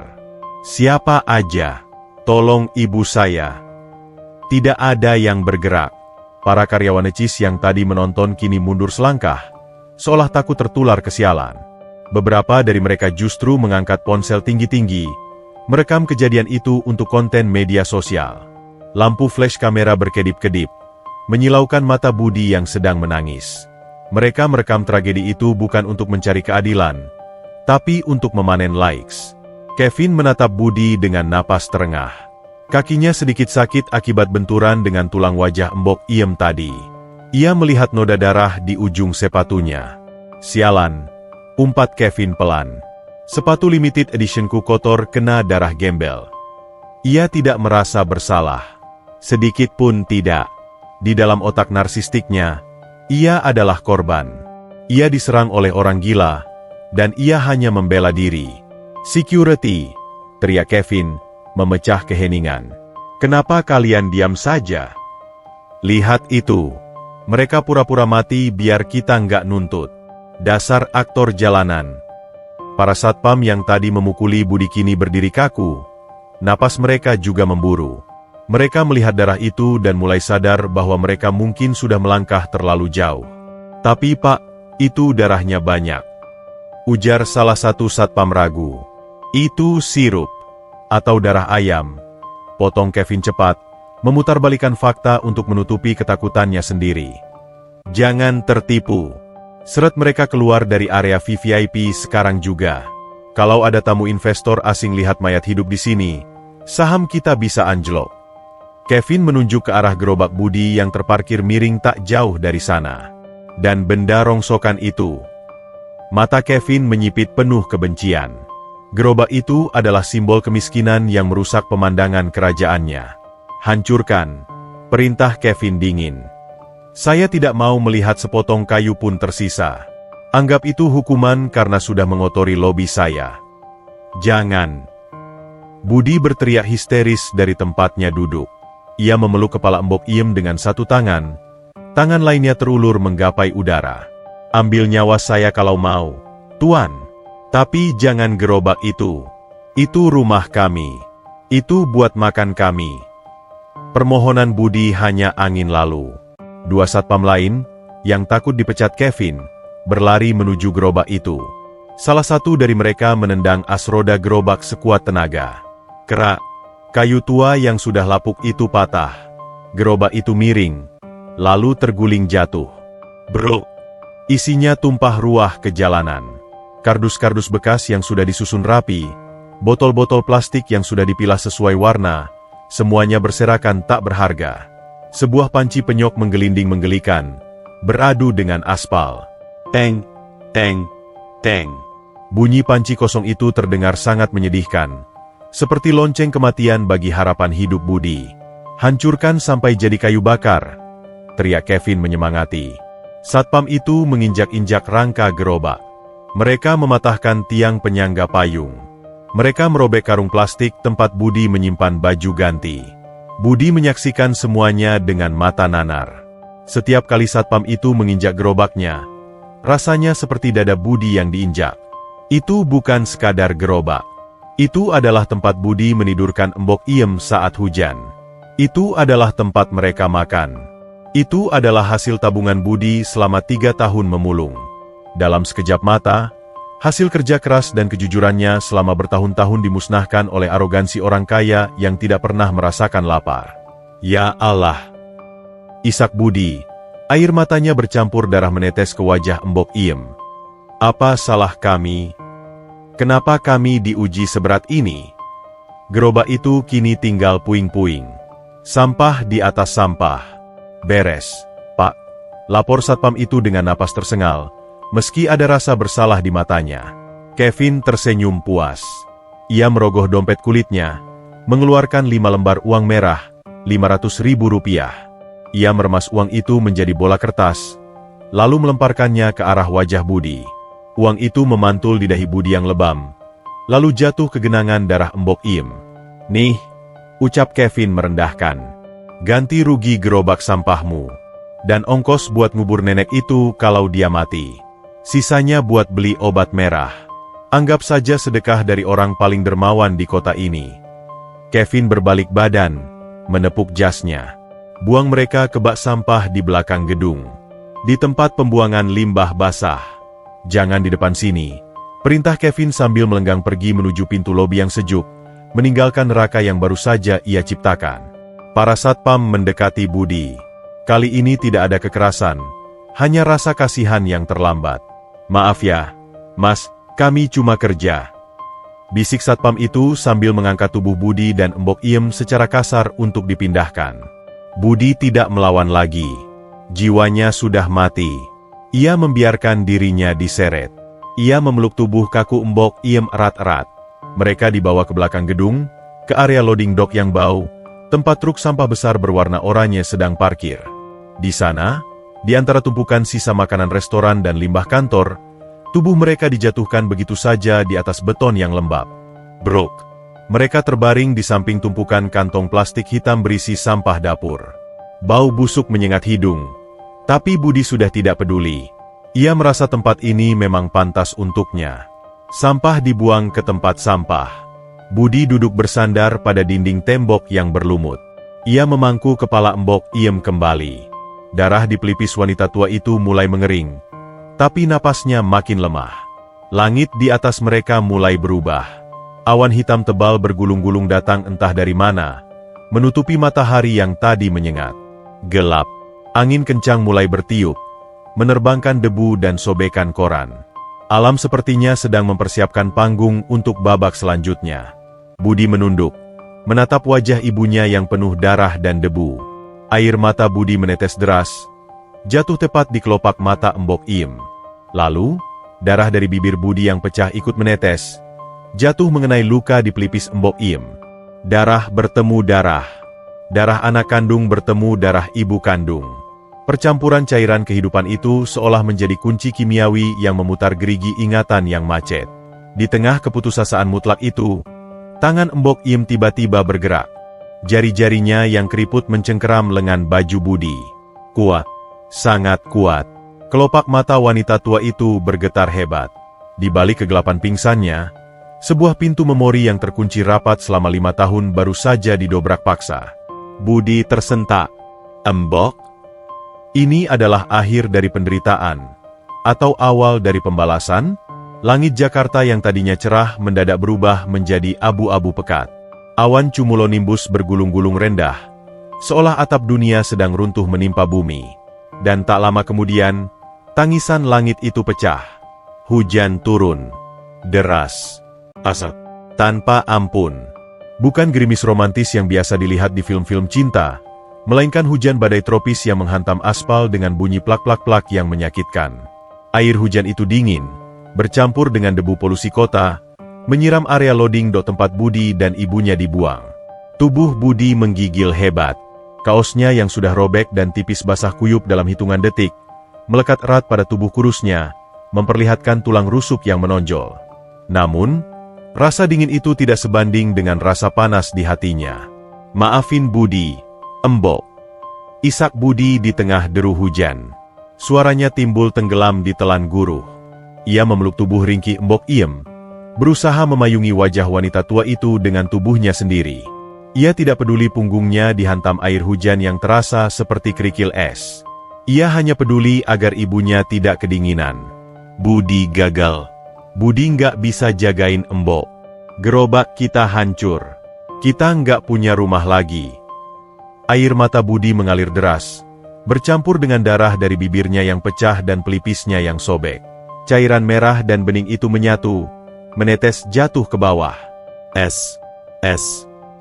Siapa aja. Tolong ibu saya. Tidak ada yang bergerak. Para karyawan necis yang tadi menonton kini mundur selangkah, seolah takut tertular kesialan. Beberapa dari mereka justru mengangkat ponsel tinggi-tinggi, merekam kejadian itu untuk konten media sosial. Lampu flash kamera berkedip-kedip, menyilaukan mata Budi yang sedang menangis. Mereka merekam tragedi itu bukan untuk mencari keadilan, tapi untuk memanen likes. Kevin menatap Budi dengan napas terengah. Kakinya sedikit sakit akibat benturan dengan tulang wajah Mbok Iem tadi. Ia melihat noda darah di ujung sepatunya. Sialan, umpat Kevin pelan. Sepatu limited editionku kotor kena darah gembel. Ia tidak merasa bersalah. Sedikit pun tidak. Di dalam otak narsistiknya, ia adalah korban. Ia diserang oleh orang gila, dan ia hanya membela diri. "Security!" teriak Kevin, memecah keheningan. "Kenapa kalian diam saja? Lihat itu. Mereka pura-pura mati biar kita nggak nuntut. Dasar aktor jalanan." Para satpam yang tadi memukuli Budi kini berdiri kaku. Napas mereka juga memburu. Mereka melihat darah itu dan mulai sadar bahwa mereka mungkin sudah melangkah terlalu jauh. "Tapi Pak, itu darahnya banyak," ujar salah satu satpam ragu. "Itu sirup atau darah ayam," potong Kevin cepat, memutarbalikan fakta untuk menutupi ketakutannya sendiri. "Jangan tertipu. Seret mereka keluar dari area VVIP sekarang juga. Kalau ada tamu investor asing lihat mayat hidup di sini, saham kita bisa anjlok." Kevin menunjuk ke arah gerobak Budi yang terparkir miring tak jauh dari sana. "Dan benda rongsokan itu." Mata Kevin menyipit penuh kebencian. Gerobak itu adalah simbol kemiskinan yang merusak pemandangan kerajaannya. "Hancurkan," perintah Kevin dingin. "Saya tidak mau melihat sepotong kayu pun tersisa. Anggap itu hukuman karena sudah mengotori lobi saya." "Jangan!" Budi berteriak histeris dari tempatnya duduk. Ia memeluk kepala Mbok Iem dengan satu tangan. Tangan lainnya terulur menggapai udara. "Ambil nyawa saya kalau mau, Tuan. Tapi jangan gerobak itu. Itu rumah kami. Itu buat makan kami." Permohonan Budi hanya angin lalu. Dua satpam lain, yang takut dipecat Kevin, berlari menuju gerobak itu. Salah satu dari mereka menendang as roda gerobak sekuat tenaga. Kerak, kayu tua yang sudah lapuk itu patah. Gerobak itu miring, lalu terguling jatuh. Bruk! Isinya tumpah ruah ke jalanan. Kardus-kardus bekas yang sudah disusun rapi, botol-botol plastik yang sudah dipilah sesuai warna, semuanya berserakan tak berharga. Sebuah panci penyok menggelinding menggelikan, beradu dengan aspal. Teng, teng, teng. Bunyi panci kosong itu terdengar sangat menyedihkan. Seperti lonceng kematian bagi harapan hidup Budi. "Hancurkan sampai jadi kayu bakar," teriak Kevin menyemangati. Satpam itu menginjak-injak rangka gerobak. Mereka mematahkan tiang penyangga payung. Mereka merobek karung plastik tempat Budi menyimpan baju ganti. Budi menyaksikan semuanya dengan mata nanar. Setiap kali satpam itu menginjak gerobaknya, rasanya seperti dada Budi yang diinjak. Itu bukan sekadar gerobak. Itu adalah tempat Budi menidurkan Mbok Iem saat hujan. Itu adalah tempat mereka makan. Itu adalah hasil tabungan Budi selama 3 tahun memulung. Dalam sekejap mata, hasil kerja keras dan kejujurannya selama bertahun-tahun dimusnahkan oleh arogansi orang kaya yang tidak pernah merasakan lapar. "Ya Allah!" isak Budi. Air matanya bercampur darah menetes ke wajah Mbok Iem. "Apa salah kami? Kenapa kami diuji seberat ini?" Gerobak itu kini tinggal puing-puing. Sampah di atas sampah. "Beres, Pak," lapor satpam itu dengan napas tersengal, meski ada rasa bersalah di matanya. Kevin tersenyum puas. Ia merogoh dompet kulitnya, mengeluarkan 5 lembar uang merah, Rp500.000. Ia meremas uang itu menjadi bola kertas, lalu melemparkannya ke arah wajah Budi. Uang itu memantul di dahi Budi yang lebam, lalu jatuh ke genangan darah Mbok Iem. "Nih," ucap Kevin merendahkan. "Ganti rugi gerobak sampahmu. Dan ongkos buat ngubur nenek itu kalau dia mati. Sisanya buat beli obat merah. Anggap saja sedekah dari orang paling dermawan di kota ini." Kevin berbalik badan, menepuk jasnya. "Buang mereka ke bak sampah di belakang gedung. Di tempat pembuangan limbah basah. Jangan di depan sini," perintah Kevin sambil melenggang pergi menuju pintu lobi yang sejuk, meninggalkan neraka yang baru saja ia ciptakan. Para satpam mendekati Budi. Kali ini tidak ada kekerasan, hanya rasa kasihan yang terlambat. "Maaf ya, Mas, kami cuma kerja," bisik satpam itu sambil mengangkat tubuh Budi dan Mbok Iem secara kasar untuk dipindahkan. Budi tidak melawan lagi. Jiwanya sudah mati. Ia membiarkan dirinya diseret. Ia memeluk tubuh kaku Mbok Iem erat-erat. Mereka dibawa ke belakang gedung, ke area loading dock yang bau, tempat truk sampah besar berwarna oranye sedang parkir. Di sana, di antara tumpukan sisa makanan restoran dan limbah kantor, tubuh mereka dijatuhkan begitu saja di atas beton yang lembab. Brok. Mereka terbaring di samping tumpukan kantong plastik hitam berisi sampah dapur. Bau busuk menyengat hidung. Tapi Budi sudah tidak peduli. Ia merasa tempat ini memang pantas untuknya. Sampah dibuang ke tempat sampah. Budi duduk bersandar pada dinding tembok yang berlumut. Ia memangku kepala Mbok Iem kembali. Darah di pelipis wanita tua itu mulai mengering. Tapi napasnya makin lemah. Langit di atas mereka mulai berubah. Awan hitam tebal bergulung-gulung datang entah dari mana, menutupi matahari yang tadi menyengat. Gelap. Angin kencang mulai bertiup, menerbangkan debu dan sobekan koran. Alam sepertinya sedang mempersiapkan panggung untuk babak selanjutnya. Budi menunduk, menatap wajah ibunya yang penuh darah dan debu. Air mata Budi menetes deras, jatuh tepat di kelopak mata Mbok Iem. Lalu, darah dari bibir Budi yang pecah ikut menetes, jatuh mengenai luka di pelipis Mbok Iem. Darah bertemu darah. Darah anak kandung bertemu darah ibu kandung. Percampuran cairan kehidupan itu seolah menjadi kunci kimiawi yang memutar gerigi ingatan yang macet. Di tengah keputusasaan mutlak itu, tangan Mbok Iem tiba-tiba bergerak. Jari-jarinya yang keriput mencengkeram lengan baju Budi. Kuat, sangat kuat. Kelopak mata wanita tua itu bergetar hebat. Di balik kegelapan pingsannya, sebuah pintu memori yang terkunci rapat selama 5 tahun baru saja didobrak paksa. Budi tersentak. Mbok? Ini adalah akhir dari penderitaan, atau awal dari pembalasan? Langit Jakarta yang tadinya cerah mendadak berubah menjadi abu-abu pekat. Awan cumulonimbus bergulung-gulung rendah, seolah atap dunia sedang runtuh menimpa bumi. Dan tak lama kemudian, tangisan langit itu pecah. Hujan turun. Deras. Asap. Tanpa ampun. Bukan gerimis romantis yang biasa dilihat di film-film cinta, melainkan hujan badai tropis yang menghantam aspal dengan bunyi plak-plak-plak yang menyakitkan. Air hujan itu dingin, bercampur dengan debu polusi kota, menyiram area loading dock tempat Budi dan ibunya dibuang. Tubuh Budi menggigil hebat. Kaosnya yang sudah robek dan tipis basah kuyup dalam hitungan detik, melekat erat pada tubuh kurusnya, memperlihatkan tulang rusuk yang menonjol. Namun, rasa dingin itu tidak sebanding dengan rasa panas di hatinya. "Maafin Budi, Mbok," isak Budi di tengah deru hujan. Suaranya timbul tenggelam di telan guruh. Ia memeluk tubuh ringkih Mbok Iem, berusaha memayungi wajah wanita tua itu dengan tubuhnya sendiri. Ia tidak peduli punggungnya dihantam air hujan yang terasa seperti kerikil es. Ia hanya peduli agar ibunya tidak kedinginan. Budi gagal. Budi nggak bisa jagain Mbok. Gerobak kita hancur. Kita nggak punya rumah lagi. Air mata Budi mengalir deras, bercampur dengan darah dari bibirnya yang pecah dan pelipisnya yang sobek. Cairan merah dan bening itu menyatu, menetes jatuh ke bawah. Es.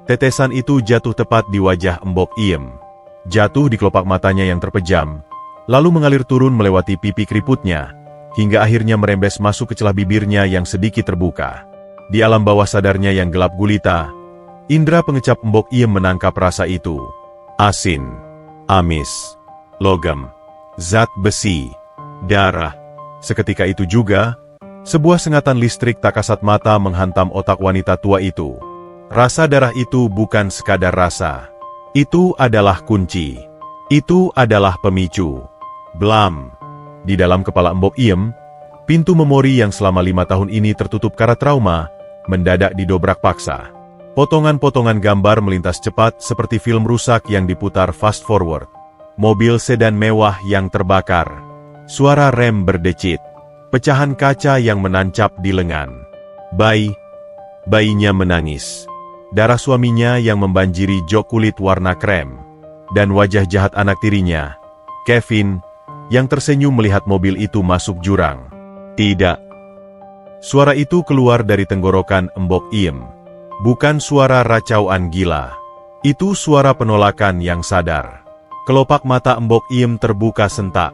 Tetesan itu jatuh tepat di wajah Mbok Iem. Jatuh di kelopak matanya yang terpejam, lalu mengalir turun melewati pipi keriputnya, hingga akhirnya merembes masuk ke celah bibirnya yang sedikit terbuka. Di alam bawah sadarnya yang gelap gulita, indera pengecap Mbok Iem menangkap rasa itu. Asin, amis, logam, zat besi, darah. Seketika itu juga, sebuah sengatan listrik tak kasat mata menghantam otak wanita tua itu. Rasa darah itu bukan sekadar rasa. Itu adalah kunci. Itu adalah pemicu. Blam. Di dalam kepala Mbok Iem, pintu memori yang selama 5 tahun ini tertutup kara trauma, mendadak didobrak paksa. Potongan-potongan gambar melintas cepat seperti film rusak yang diputar fast forward. Mobil sedan mewah yang terbakar. Suara rem berdecit. Pecahan kaca yang menancap di lengan. Bayinya menangis. darah suaminya yang membanjiri jok kulit warna krem, dan wajah jahat anak tirinya, Kevin, yang tersenyum melihat mobil itu masuk jurang. Tidak. Suara itu keluar dari tenggorokan Mbok Iem. Bukan suara racauan gila. Itu suara penolakan yang sadar. Kelopak mata Mbok Iem terbuka sentak.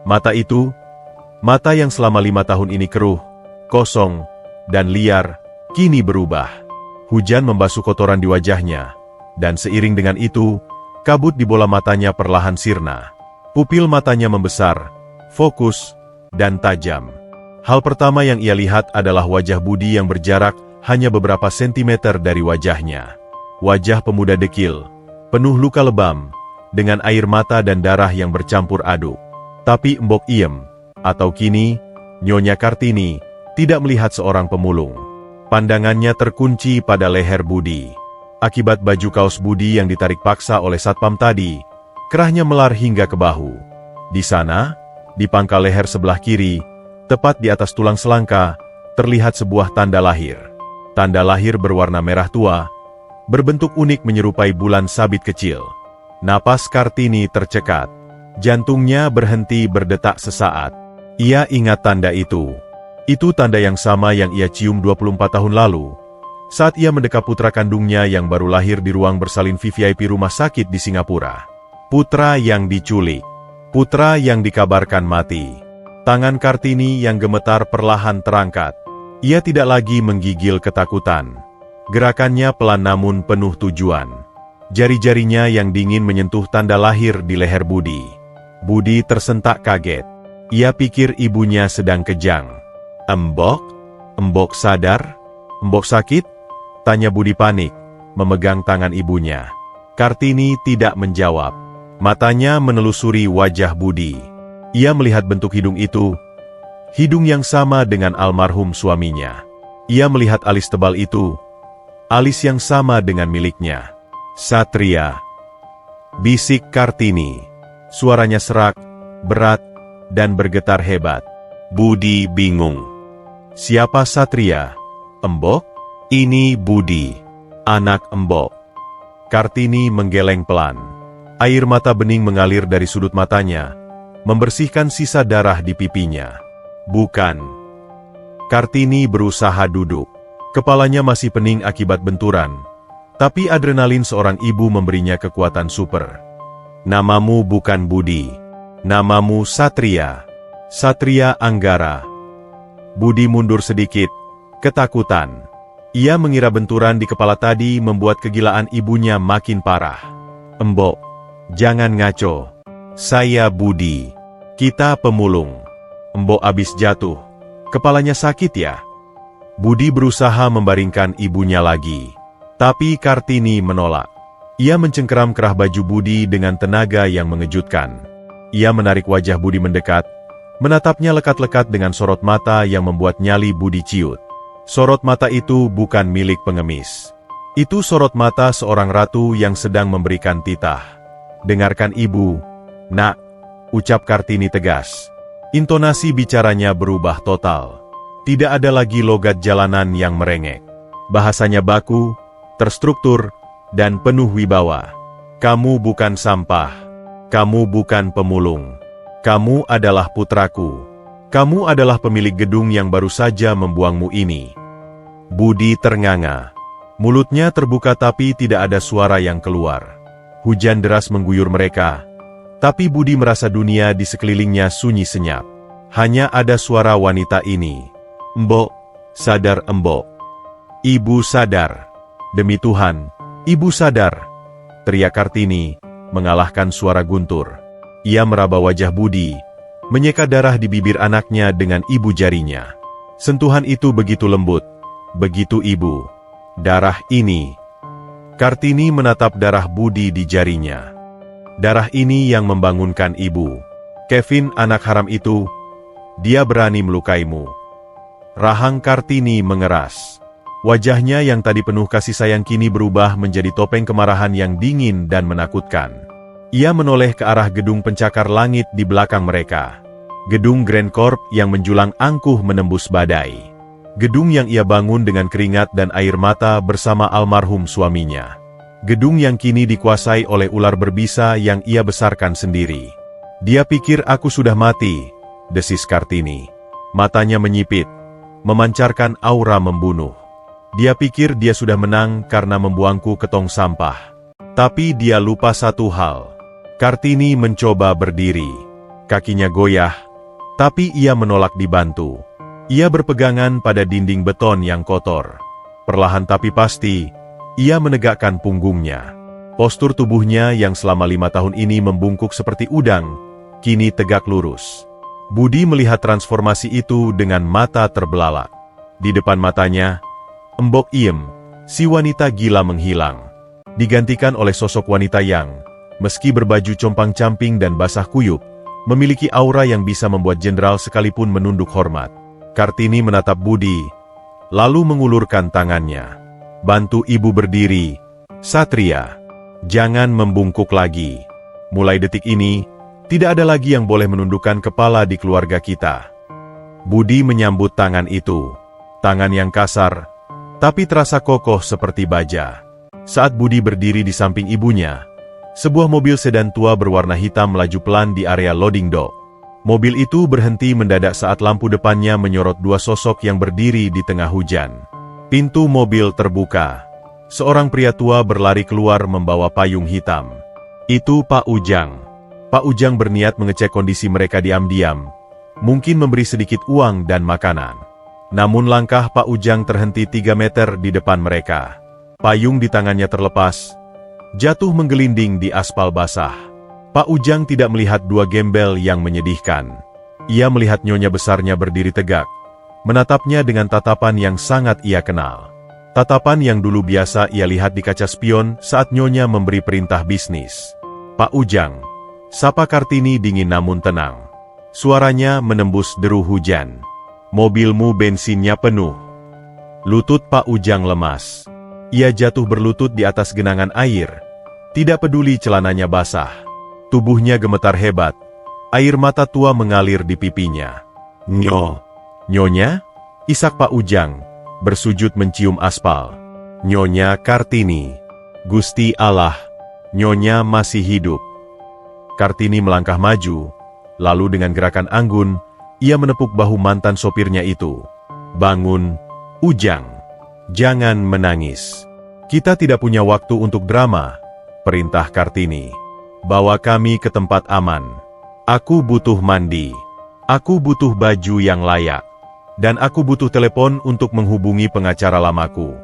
Mata itu, mata yang selama 5 tahun ini keruh, kosong, dan liar, kini berubah. Hujan membasuh kotoran di wajahnya, dan seiring dengan itu, kabut di bola matanya perlahan sirna. Pupil matanya membesar, fokus, dan tajam. Hal pertama yang ia lihat adalah wajah Budi yang berjarak hanya beberapa sentimeter dari wajahnya. Wajah pemuda dekil, penuh luka lebam, dengan air mata dan darah yang bercampur aduk. Tapi Mbok Iem, atau kini, Nyonya Kartini, tidak melihat seorang pemulung. Pandangannya terkunci pada leher Budi. Akibat baju kaos Budi yang ditarik paksa oleh satpam tadi, kerahnya melar hingga ke bahu. Di sana, di pangkal leher sebelah kiri, tepat di atas tulang selangka, terlihat sebuah tanda lahir. Tanda lahir berwarna merah tua, berbentuk unik menyerupai bulan sabit kecil. Napas Kartini tercekat. Jantungnya berhenti berdetak sesaat. Ia ingat tanda itu. Itu tanda yang sama yang ia cium 24 tahun lalu, saat ia mendekap putra kandungnya yang baru lahir di ruang bersalin VIP rumah sakit di Singapura. Putra yang diculik. Putra yang dikabarkan mati. Tangan Kartini yang gemetar perlahan terangkat. Ia tidak lagi menggigil ketakutan. Gerakannya pelan namun penuh tujuan. Jari-jarinya yang dingin menyentuh tanda lahir di leher Budi. Budi tersentak kaget. Ia pikir ibunya sedang kejang. Mbok? Mbok sadar? Mbok sakit? Tanya Budi panik, memegang tangan ibunya. Kartini tidak menjawab. Matanya menelusuri wajah Budi. Ia melihat bentuk hidung itu. Hidung yang sama dengan almarhum suaminya. Ia melihat alis tebal itu. Alis yang sama dengan miliknya. Satria. Bisik Kartini. Suaranya serak, berat, dan bergetar hebat. Budi bingung. Siapa Satria? Mbok? Ini Budi, anak Mbok. Kartini menggeleng pelan. Air mata bening mengalir dari sudut matanya, membersihkan sisa darah di pipinya. Bukan. Kartini berusaha duduk. Kepalanya masih pening akibat benturan, tapi adrenalin seorang ibu memberinya kekuatan super. Namamu bukan Budi. Namamu Satria. Satria Anggara. Budi mundur sedikit, ketakutan. Ia mengira benturan di kepala tadi membuat kegilaan ibunya makin parah. Mbok, jangan ngaco. Saya Budi. Kita pemulung. Mbok abis jatuh. Kepalanya sakit ya? Budi berusaha membaringkan ibunya lagi. Tapi Kartini menolak. Ia mencengkeram kerah baju Budi dengan tenaga yang mengejutkan. Ia menarik wajah Budi mendekat, menatapnya lekat-lekat dengan sorot mata yang membuat nyali Budi ciut. Sorot mata itu bukan milik pengemis. Itu sorot mata seorang ratu yang sedang memberikan titah. Dengarkan ibu, nak, ucap Kartini tegas. Intonasi bicaranya berubah total. Tidak ada lagi logat jalanan yang merengek. Bahasanya baku, terstruktur, dan penuh wibawa. Kamu bukan sampah. Kamu bukan pemulung. Kamu adalah putraku. Kamu adalah pemilik gedung yang baru saja membuangmu ini. Budi ternganga. Mulutnya terbuka tapi tidak ada suara yang keluar. Hujan deras mengguyur mereka. Tapi Budi merasa dunia di sekelilingnya sunyi senyap. Hanya ada suara wanita ini. Mbok, sadar Mbok. Ibu sadar. Demi Tuhan, Ibu sadar, teriak Kartini, mengalahkan suara guntur. Ia meraba wajah Budi, menyeka darah di bibir anaknya dengan ibu jarinya. Sentuhan itu begitu lembut, begitu ibu. Darah ini. Kartini menatap darah Budi di jarinya. Darah ini yang membangunkan ibu. Kevin, anak haram itu, dia berani melukaimu. Rahang Kartini mengeras. Wajahnya yang tadi penuh kasih sayang kini berubah menjadi topeng kemarahan yang dingin dan menakutkan. Ia menoleh ke arah gedung pencakar langit di belakang mereka. Gedung Grand Corp yang menjulang angkuh menembus badai. Gedung yang ia bangun dengan keringat dan air mata bersama almarhum suaminya. Gedung yang kini dikuasai oleh ular berbisa yang ia besarkan sendiri. Dia pikir aku sudah mati, desis Kartini. Matanya menyipit, memancarkan aura membunuh. Dia pikir dia sudah menang karena membuangku ke tong sampah. Tapi dia lupa satu hal. Kartini mencoba berdiri. Kakinya goyah, tapi ia menolak dibantu. Ia berpegangan pada dinding beton yang kotor. Perlahan tapi pasti, ia menegakkan punggungnya. Postur tubuhnya yang selama 5 tahun ini membungkuk seperti udang, kini tegak lurus. Budi melihat transformasi itu dengan mata terbelalak. Di depan matanya, Mbok Iem, si wanita gila menghilang. Digantikan oleh sosok wanita yang, meski berbaju compang-camping dan basah kuyup, memiliki aura yang bisa membuat jenderal sekalipun menunduk hormat. Kartini menatap Budi, lalu mengulurkan tangannya. Bantu ibu berdiri, Satria. Jangan membungkuk lagi. Mulai detik ini, tidak ada lagi yang boleh menundukkan kepala di keluarga kita. Budi menyambut tangan itu. Tangan yang kasar, tapi terasa kokoh seperti baja. Saat Budi berdiri di samping ibunya, sebuah mobil sedan tua berwarna hitam melaju pelan di area loading dock. Mobil itu berhenti mendadak saat lampu depannya menyorot 2 sosok yang berdiri di tengah hujan. Pintu mobil terbuka. Seorang pria tua berlari keluar membawa payung hitam. Itu Pak Ujang. Pak Ujang berniat mengecek kondisi mereka diam-diam, mungkin memberi sedikit uang dan makanan. Namun langkah Pak Ujang terhenti 3 meter di depan mereka. Payung di tangannya terlepas, jatuh menggelinding di aspal basah. Pak Ujang tidak melihat 2 gembel yang menyedihkan. Ia melihat nyonya besarnya berdiri tegak, menatapnya dengan tatapan yang sangat ia kenal. Tatapan yang dulu biasa ia lihat di kaca spion saat nyonya memberi perintah bisnis. Pak Ujang, sapa Kartini dingin namun tenang. Suaranya menembus deru hujan. Mobilmu bensinnya penuh. Lutut Pak Ujang lemas. Ia jatuh berlutut di atas genangan air. Tidak peduli celananya basah. Tubuhnya gemetar hebat. Air mata tua mengalir di pipinya. Nyonya? Isak Pak Ujang, bersujud mencium aspal. Nyonya Kartini. Gusti Allah, Nyonya masih hidup. Kartini melangkah maju, lalu dengan gerakan anggun, ia menepuk bahu mantan sopirnya itu. Bangun, Ujang. Jangan menangis. Kita tidak punya waktu untuk drama, perintah Kartini. Bawa kami ke tempat aman. Aku butuh mandi. Aku butuh baju yang layak. Dan aku butuh telepon untuk menghubungi pengacara lamaku.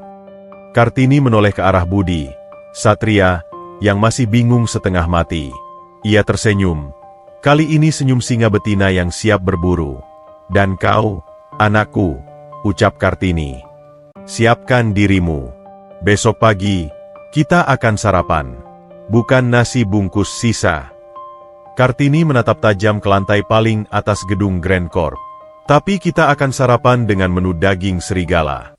Kartini menoleh ke arah Budi, Satria, yang masih bingung setengah mati. Ia tersenyum. Kali ini senyum singa betina yang siap berburu. Dan kau, anakku, ucap Kartini. Siapkan dirimu. Besok pagi, kita akan sarapan. Bukan nasi bungkus sisa. Kartini menatap tajam ke lantai paling atas gedung Grand Corp. Tapi kita akan sarapan dengan menu daging serigala.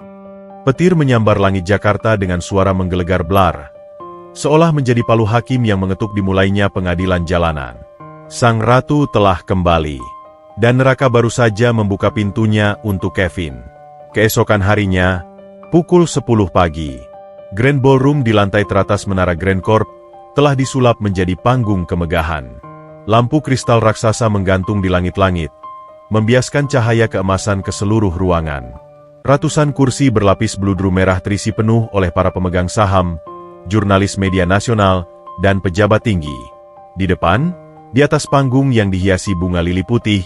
Petir menyambar langit Jakarta dengan suara menggelegar blar. Seolah menjadi palu hakim yang mengetuk dimulainya pengadilan jalanan. Sang ratu telah kembali. Dan neraka baru saja membuka pintunya untuk Kevin. Keesokan harinya, pukul 10 pagi. Grand Ballroom di lantai teratas menara Grand Corp telah disulap menjadi panggung kemegahan. Lampu kristal raksasa menggantung di langit-langit, membiaskan cahaya keemasan ke seluruh ruangan. Ratusan kursi berlapis bludru merah terisi penuh oleh para pemegang saham, jurnalis media nasional, dan pejabat tinggi. Di depan, di atas panggung yang dihiasi bunga lili putih,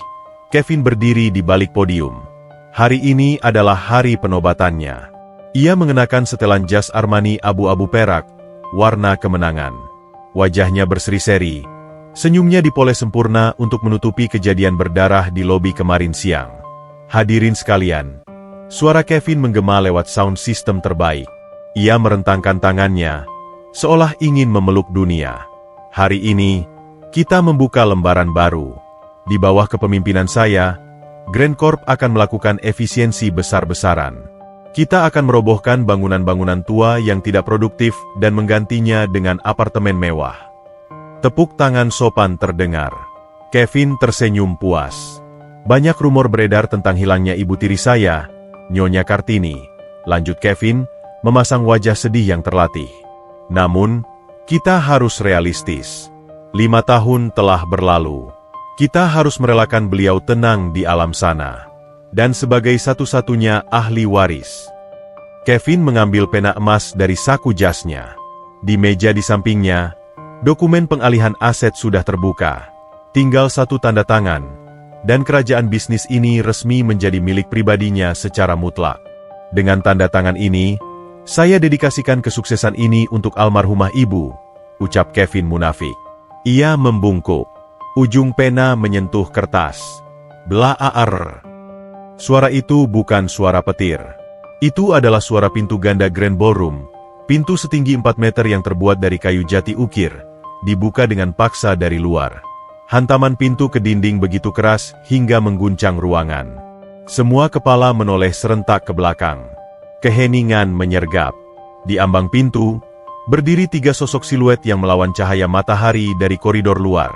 Kevin berdiri di balik podium. Hari ini adalah hari penobatannya. Ia mengenakan setelan jas Armani abu-abu perak, warna kemenangan. Wajahnya berseri-seri, senyumnya dipoles sempurna untuk menutupi kejadian berdarah di lobi kemarin siang. Hadirin sekalian, suara Kevin menggema lewat sound system terbaik. Ia merentangkan tangannya, seolah ingin memeluk dunia. Hari ini, kita membuka lembaran baru. Di bawah kepemimpinan saya, Grand Corp akan melakukan efisiensi besar-besaran. Kita akan merobohkan bangunan-bangunan tua yang tidak produktif dan menggantinya dengan apartemen mewah. Tepuk tangan sopan terdengar. Kevin tersenyum puas. Banyak rumor beredar tentang hilangnya ibu tiri saya, Nyonya Kartini, lanjut Kevin, memasang wajah sedih yang terlatih. Namun, kita harus realistis. 5 tahun telah berlalu. Kita harus merelakan beliau tenang di alam sana. Dan sebagai satu-satunya ahli waris. Kevin mengambil pena emas dari saku jasnya. Di meja di sampingnya, dokumen pengalihan aset sudah terbuka. Tinggal 1 tanda tangan, dan kerajaan bisnis ini resmi menjadi milik pribadinya secara mutlak. Dengan tanda tangan ini, saya dedikasikan kesuksesan ini untuk almarhumah ibu, ucap Kevin munafik. Ia membungkuk. Ujung pena menyentuh kertas. Blaar. Suara itu bukan suara petir. Itu adalah suara pintu ganda Grand Ballroom, pintu setinggi 4 meter yang terbuat dari kayu jati ukir, dibuka dengan paksa dari luar. Hantaman pintu ke dinding begitu keras hingga mengguncang ruangan. Semua kepala menoleh serentak ke belakang. Keheningan menyergap. Di ambang pintu, berdiri 3 sosok siluet yang melawan cahaya matahari dari koridor luar.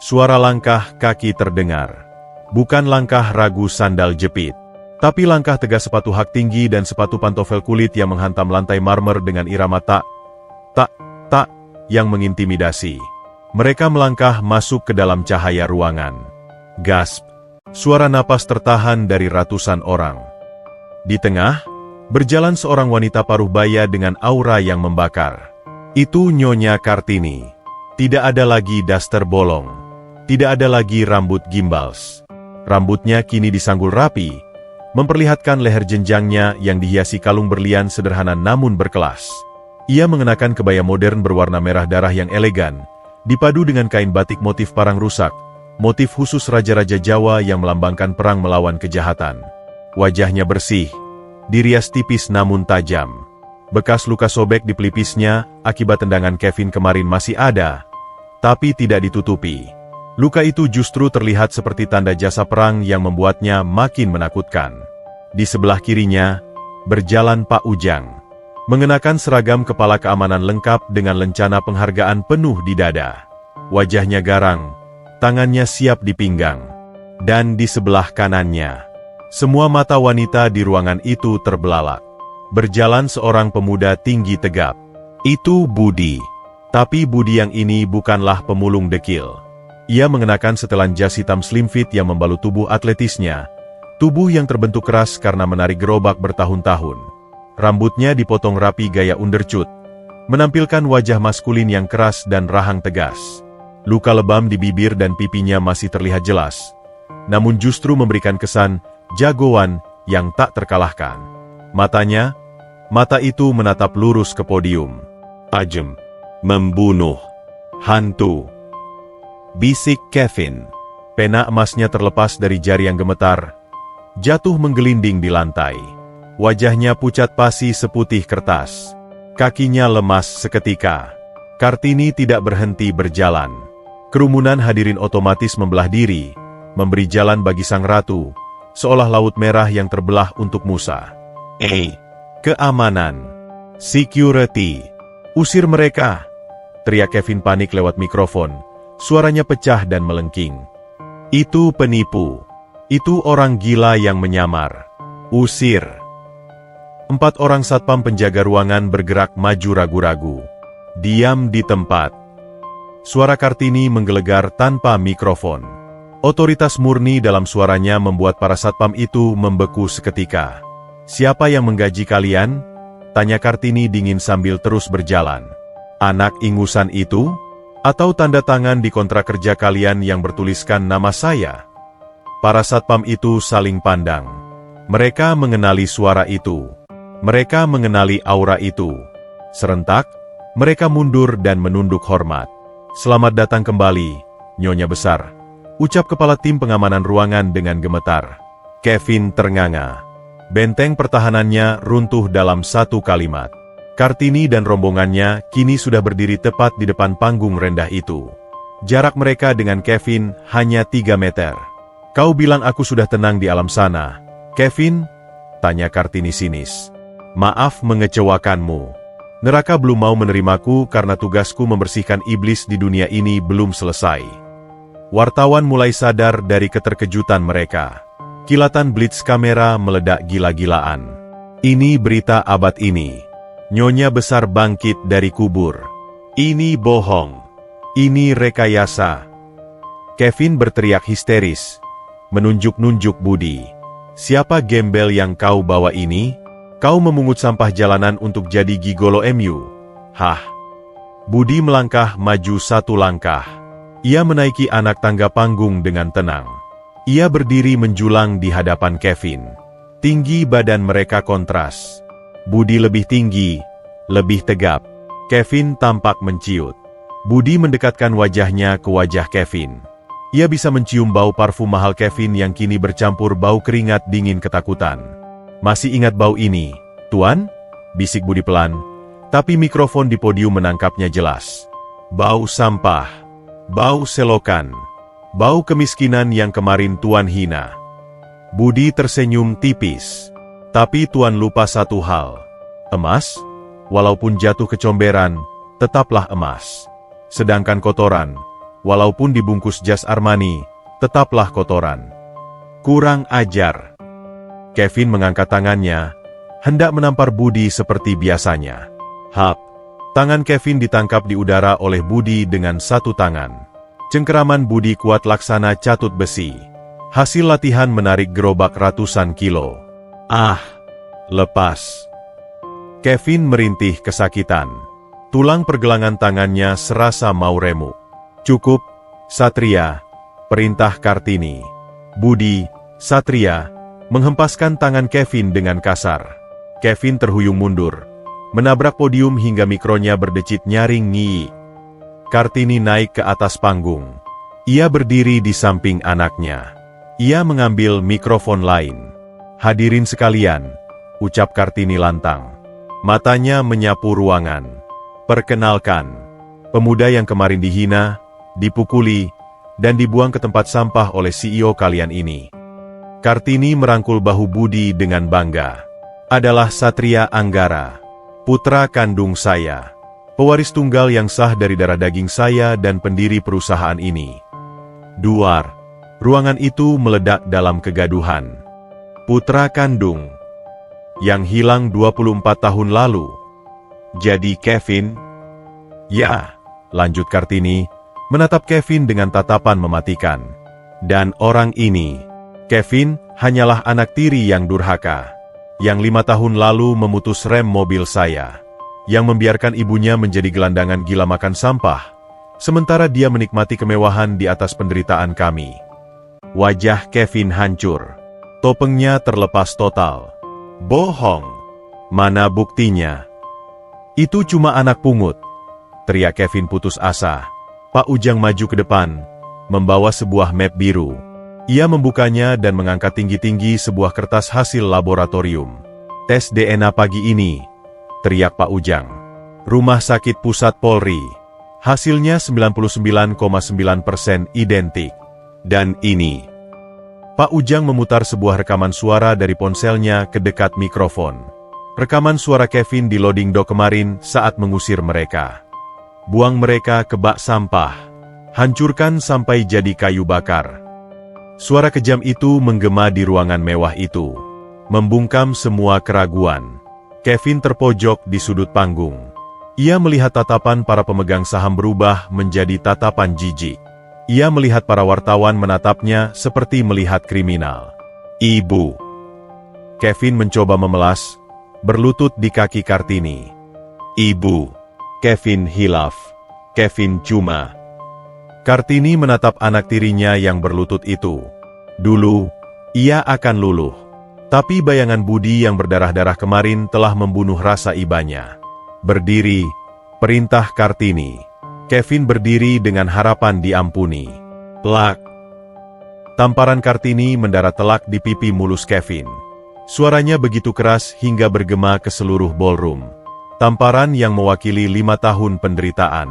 Suara langkah kaki terdengar. Bukan langkah ragu sandal jepit, tapi langkah tegas sepatu hak tinggi dan sepatu pantofel kulit yang menghantam lantai marmer dengan irama tak yang mengintimidasi. Mereka melangkah masuk ke dalam cahaya ruangan. Gasp. Suara napas tertahan dari ratusan orang. Di tengah, berjalan seorang wanita paruh baya dengan aura yang membakar. Itu Nyonya Kartini. Tidak ada lagi daster bolong. Tidak ada lagi rambut gimbals. Rambutnya kini disanggul rapi, memperlihatkan leher jenjangnya yang dihiasi kalung berlian sederhana namun berkelas. Ia mengenakan kebaya modern berwarna merah darah yang elegan, dipadu dengan kain batik motif parang rusak, motif khusus raja-raja Jawa yang melambangkan perang melawan kejahatan. Wajahnya bersih, dirias tipis namun tajam. Bekas luka sobek di pelipisnya akibat tendangan Kevin kemarin masih ada, tapi tidak ditutupi. Luka itu justru terlihat seperti tanda jasa perang yang membuatnya makin menakutkan. Di sebelah kirinya, berjalan Pak Ujang. Mengenakan seragam kepala keamanan lengkap dengan lencana penghargaan penuh di dada. Wajahnya garang, tangannya siap di pinggang. Dan di sebelah kanannya, semua mata wanita di ruangan itu terbelalak. Berjalan seorang pemuda tinggi tegap. Itu Budi. Tapi Budi yang ini bukanlah pemulung dekil. Ia mengenakan setelan jas hitam slim fit yang membalut tubuh atletisnya. Tubuh yang terbentuk keras karena menarik gerobak bertahun-tahun. Rambutnya dipotong rapi gaya undercut, menampilkan wajah maskulin yang keras dan rahang tegas. Luka lebam di bibir dan pipinya masih terlihat jelas, namun justru memberikan kesan jagoan yang tak terkalahkan. Mata itu menatap lurus ke podium. Tajam, membunuh, hantu. Bisik Kevin. Pena emasnya terlepas dari jari yang gemetar, jatuh menggelinding di lantai. Wajahnya pucat pasi seputih kertas. Kakinya lemas seketika. Kartini tidak berhenti berjalan. Kerumunan hadirin otomatis membelah diri, memberi jalan bagi sang ratu, seolah laut merah yang terbelah untuk Musa. Keamanan. Security. Usir mereka, teriak Kevin panik lewat mikrofon. Suaranya pecah dan melengking. Itu penipu. Itu orang gila yang menyamar. Usir. 4 orang satpam penjaga ruangan bergerak maju ragu-ragu. Diam di tempat. Suara Kartini menggelegar tanpa mikrofon. Otoritas murni dalam suaranya membuat para satpam itu membeku seketika. Siapa yang menggaji kalian? Tanya Kartini dingin sambil terus berjalan. Anak ingusan itu? Atau tanda tangan di kontrak kerja kalian yang bertuliskan nama saya? Para satpam itu saling pandang. Mereka mengenali suara itu. Mereka mengenali aura itu. Serentak, mereka mundur dan menunduk hormat. Selamat datang kembali, Nyonya Besar, ucap kepala tim pengamanan ruangan dengan gemetar. Kevin ternganga. Benteng pertahanannya runtuh dalam satu kalimat. Kartini dan rombongannya kini sudah berdiri tepat di depan panggung rendah itu. Jarak mereka dengan Kevin hanya 3 meter. Kau bilang aku sudah tenang di alam sana, Kevin? Tanya Kartini sinis. Maaf mengecewakanmu. Neraka belum mau menerimaku karena tugasku membersihkan iblis di dunia ini belum selesai. Wartawan mulai sadar dari keterkejutan mereka. Kilatan blitz kamera meledak gila-gilaan. Ini berita abad ini. Nyonya besar bangkit dari kubur. Ini bohong. Ini rekayasa. Kevin berteriak histeris, menunjuk-nunjuk Budi. Siapa gembel yang kau bawa ini? Kau memungut sampah jalanan untuk jadi gigolo MU. Hah? Budi melangkah maju satu langkah. Ia menaiki anak tangga panggung dengan tenang. Ia berdiri menjulang di hadapan Kevin. Tinggi badan mereka kontras. Budi lebih tinggi, lebih tegap. Kevin tampak menciut. Budi mendekatkan wajahnya ke wajah Kevin. Ia bisa mencium bau parfum mahal Kevin yang kini bercampur bau keringat dingin ketakutan. Masih ingat bau ini, Tuan? Bisik Budi pelan, tapi mikrofon di podium menangkapnya jelas. Bau sampah, bau selokan, bau kemiskinan yang kemarin Tuan hina. Budi tersenyum tipis. Tapi Tuan lupa satu hal. Emas, walaupun jatuh kecomberan, tetaplah emas. Sedangkan kotoran, walaupun dibungkus jas Armani, tetaplah kotoran. Kurang ajar. Kevin mengangkat tangannya, hendak menampar Budi seperti biasanya. Hap! Tangan Kevin ditangkap di udara oleh Budi dengan satu tangan. Cengkeraman Budi kuat laksana catut besi. Hasil latihan menarik gerobak ratusan kilo. Ah! Lepas. Kevin merintih kesakitan. Tulang pergelangan tangannya serasa mau remuk. Cukup, Satria, perintah Kartini. Budi, Satria, menghempaskan tangan Kevin dengan kasar. Kevin terhuyung mundur, menabrak podium hingga mikronya berdecit nyaring nyi. Kartini naik ke atas panggung. Ia berdiri di samping anaknya. Ia mengambil mikrofon lain. Hadirin sekalian, ucap Kartini lantang. Matanya menyapu ruangan. Perkenalkan, pemuda yang kemarin dihina, dipukuli, dan dibuang ke tempat sampah oleh CEO kalian ini. Kartini merangkul bahu Budi dengan bangga. Adalah Satria Anggara, putra kandung saya. Pewaris tunggal yang sah dari darah daging saya dan pendiri perusahaan ini. Duar, ruangan itu meledak dalam kegaduhan. Putra kandung, yang hilang 24 tahun lalu. Jadi Kevin? Ya, lanjut Kartini, menatap Kevin dengan tatapan mematikan. Dan orang ini, Kevin, hanyalah anak tiri yang durhaka. Yang 5 tahun lalu memutus rem mobil saya. Yang membiarkan ibunya menjadi gelandangan gila makan sampah, sementara dia menikmati kemewahan di atas penderitaan kami. Wajah Kevin hancur. Topengnya terlepas total. Bohong. Mana buktinya? Itu cuma anak pungut, teriak Kevin putus asa. Pak Ujang maju ke depan, membawa sebuah map biru. Ia membukanya dan mengangkat tinggi-tinggi sebuah kertas hasil laboratorium. Tes DNA pagi ini, teriak Pak Ujang. Rumah Sakit Pusat Polri. Hasilnya 99,9% identik. Dan ini. Pak Ujang memutar sebuah rekaman suara dari ponselnya ke dekat mikrofon. Rekaman suara Kevin di loading dock kemarin saat mengusir mereka. Buang mereka ke bak sampah. Hancurkan sampai jadi kayu bakar. Suara kejam itu menggema di ruangan mewah itu. Membungkam semua keraguan. Kevin terpojok di sudut panggung. Ia melihat tatapan para pemegang saham berubah menjadi tatapan jijik. Ia melihat para wartawan menatapnya seperti melihat kriminal. Ibu. Kevin mencoba memelas, berlutut di kaki Kartini. Ibu. Kevin hilaf. Kevin cuma. Kartini menatap anak tirinya yang berlutut itu. Dulu, ia akan luluh. Tapi bayangan Budi yang berdarah-darah kemarin telah membunuh rasa ibanya. Berdiri, perintah Kartini. Kevin berdiri dengan harapan diampuni. Plak. Tamparan Kartini mendarat telak di pipi mulus Kevin. Suaranya begitu keras hingga bergema ke seluruh ballroom. Tamparan yang mewakili 5 tahun penderitaan.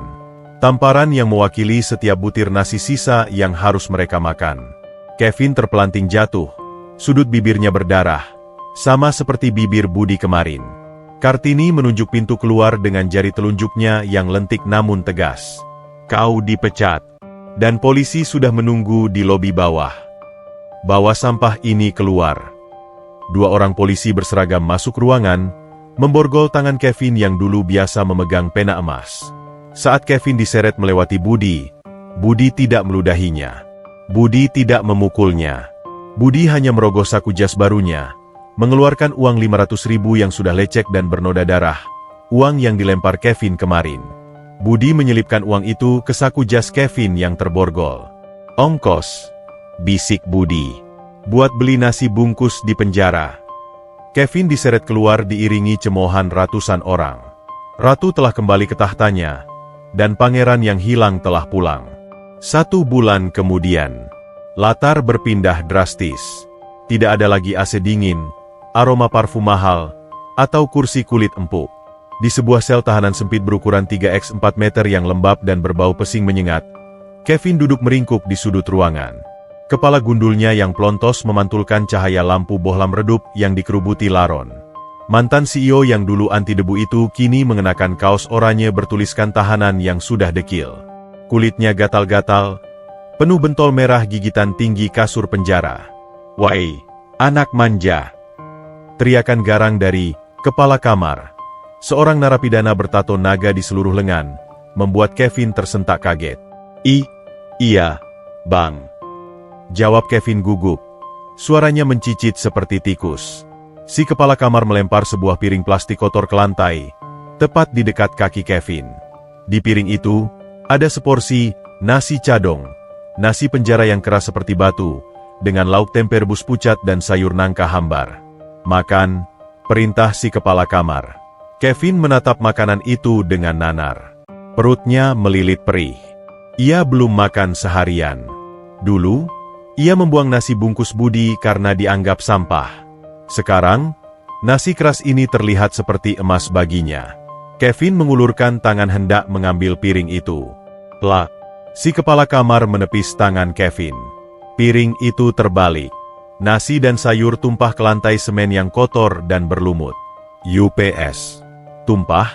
Tamparan yang mewakili setiap butir nasi sisa yang harus mereka makan. Kevin terpelanting jatuh. Sudut bibirnya berdarah. Sama seperti bibir Budi kemarin. Kartini menunjuk pintu keluar dengan jari telunjuknya yang lentik namun tegas. Kau dipecat. Dan polisi sudah menunggu di lobi bawah. Bawa sampah ini keluar. Dua orang polisi berseragam masuk ruangan, memborgol tangan Kevin yang dulu biasa memegang pena emas. Saat Kevin diseret melewati Budi, Budi tidak meludahinya. Budi tidak memukulnya. Budi hanya merogoh saku jas barunya, mengeluarkan uang 500.000 yang sudah lecek dan bernoda darah, uang yang dilempar Kevin kemarin. Budi menyelipkan uang itu ke saku jas Kevin yang terborgol. "Ongkos," bisik Budi, "buat beli nasi bungkus di penjara." Kevin diseret keluar diiringi cemoohan ratusan orang. Ratu telah kembali ke tahtanya, dan pangeran yang hilang telah pulang. 1 bulan kemudian, latar berpindah drastis. Tidak ada lagi AC dingin, aroma parfum mahal, atau kursi kulit empuk. Di sebuah sel tahanan sempit berukuran 3x4 meter yang lembab dan berbau pesing menyengat, Kevin duduk meringkuk di sudut ruangan. Kepala gundulnya yang plontos memantulkan cahaya lampu bohlam redup yang dikerubuti laron. Mantan CEO yang dulu anti debu itu kini mengenakan kaos oranye bertuliskan tahanan yang sudah dekil. Kulitnya gatal-gatal, penuh bentol merah gigitan tinggi kasur penjara. "Wai, anak manja!" teriakan garang dari kepala kamar. Seorang narapidana bertato naga di seluruh lengan, membuat Kevin tersentak kaget. Iya, Bang," jawab Kevin gugup. Suaranya mencicit seperti tikus. Si kepala kamar melempar sebuah piring plastik kotor ke lantai, tepat di dekat kaki Kevin. Di piring itu, ada seporsi nasi cadong, nasi penjara yang keras seperti batu, dengan lauk tempe rebus pucat dan sayur nangka hambar. "Makan," perintah si kepala kamar. Kevin menatap makanan itu dengan nanar. Perutnya melilit perih. Ia belum makan seharian. Dulu, ia membuang nasi bungkus Budi karena dianggap sampah. Sekarang, nasi keras ini terlihat seperti emas baginya. Kevin mengulurkan tangan hendak mengambil piring itu. Plak! Si kepala kamar menepis tangan Kevin. Piring itu terbalik. Nasi dan sayur tumpah ke lantai semen yang kotor dan berlumut. "UPS. Tumpah,"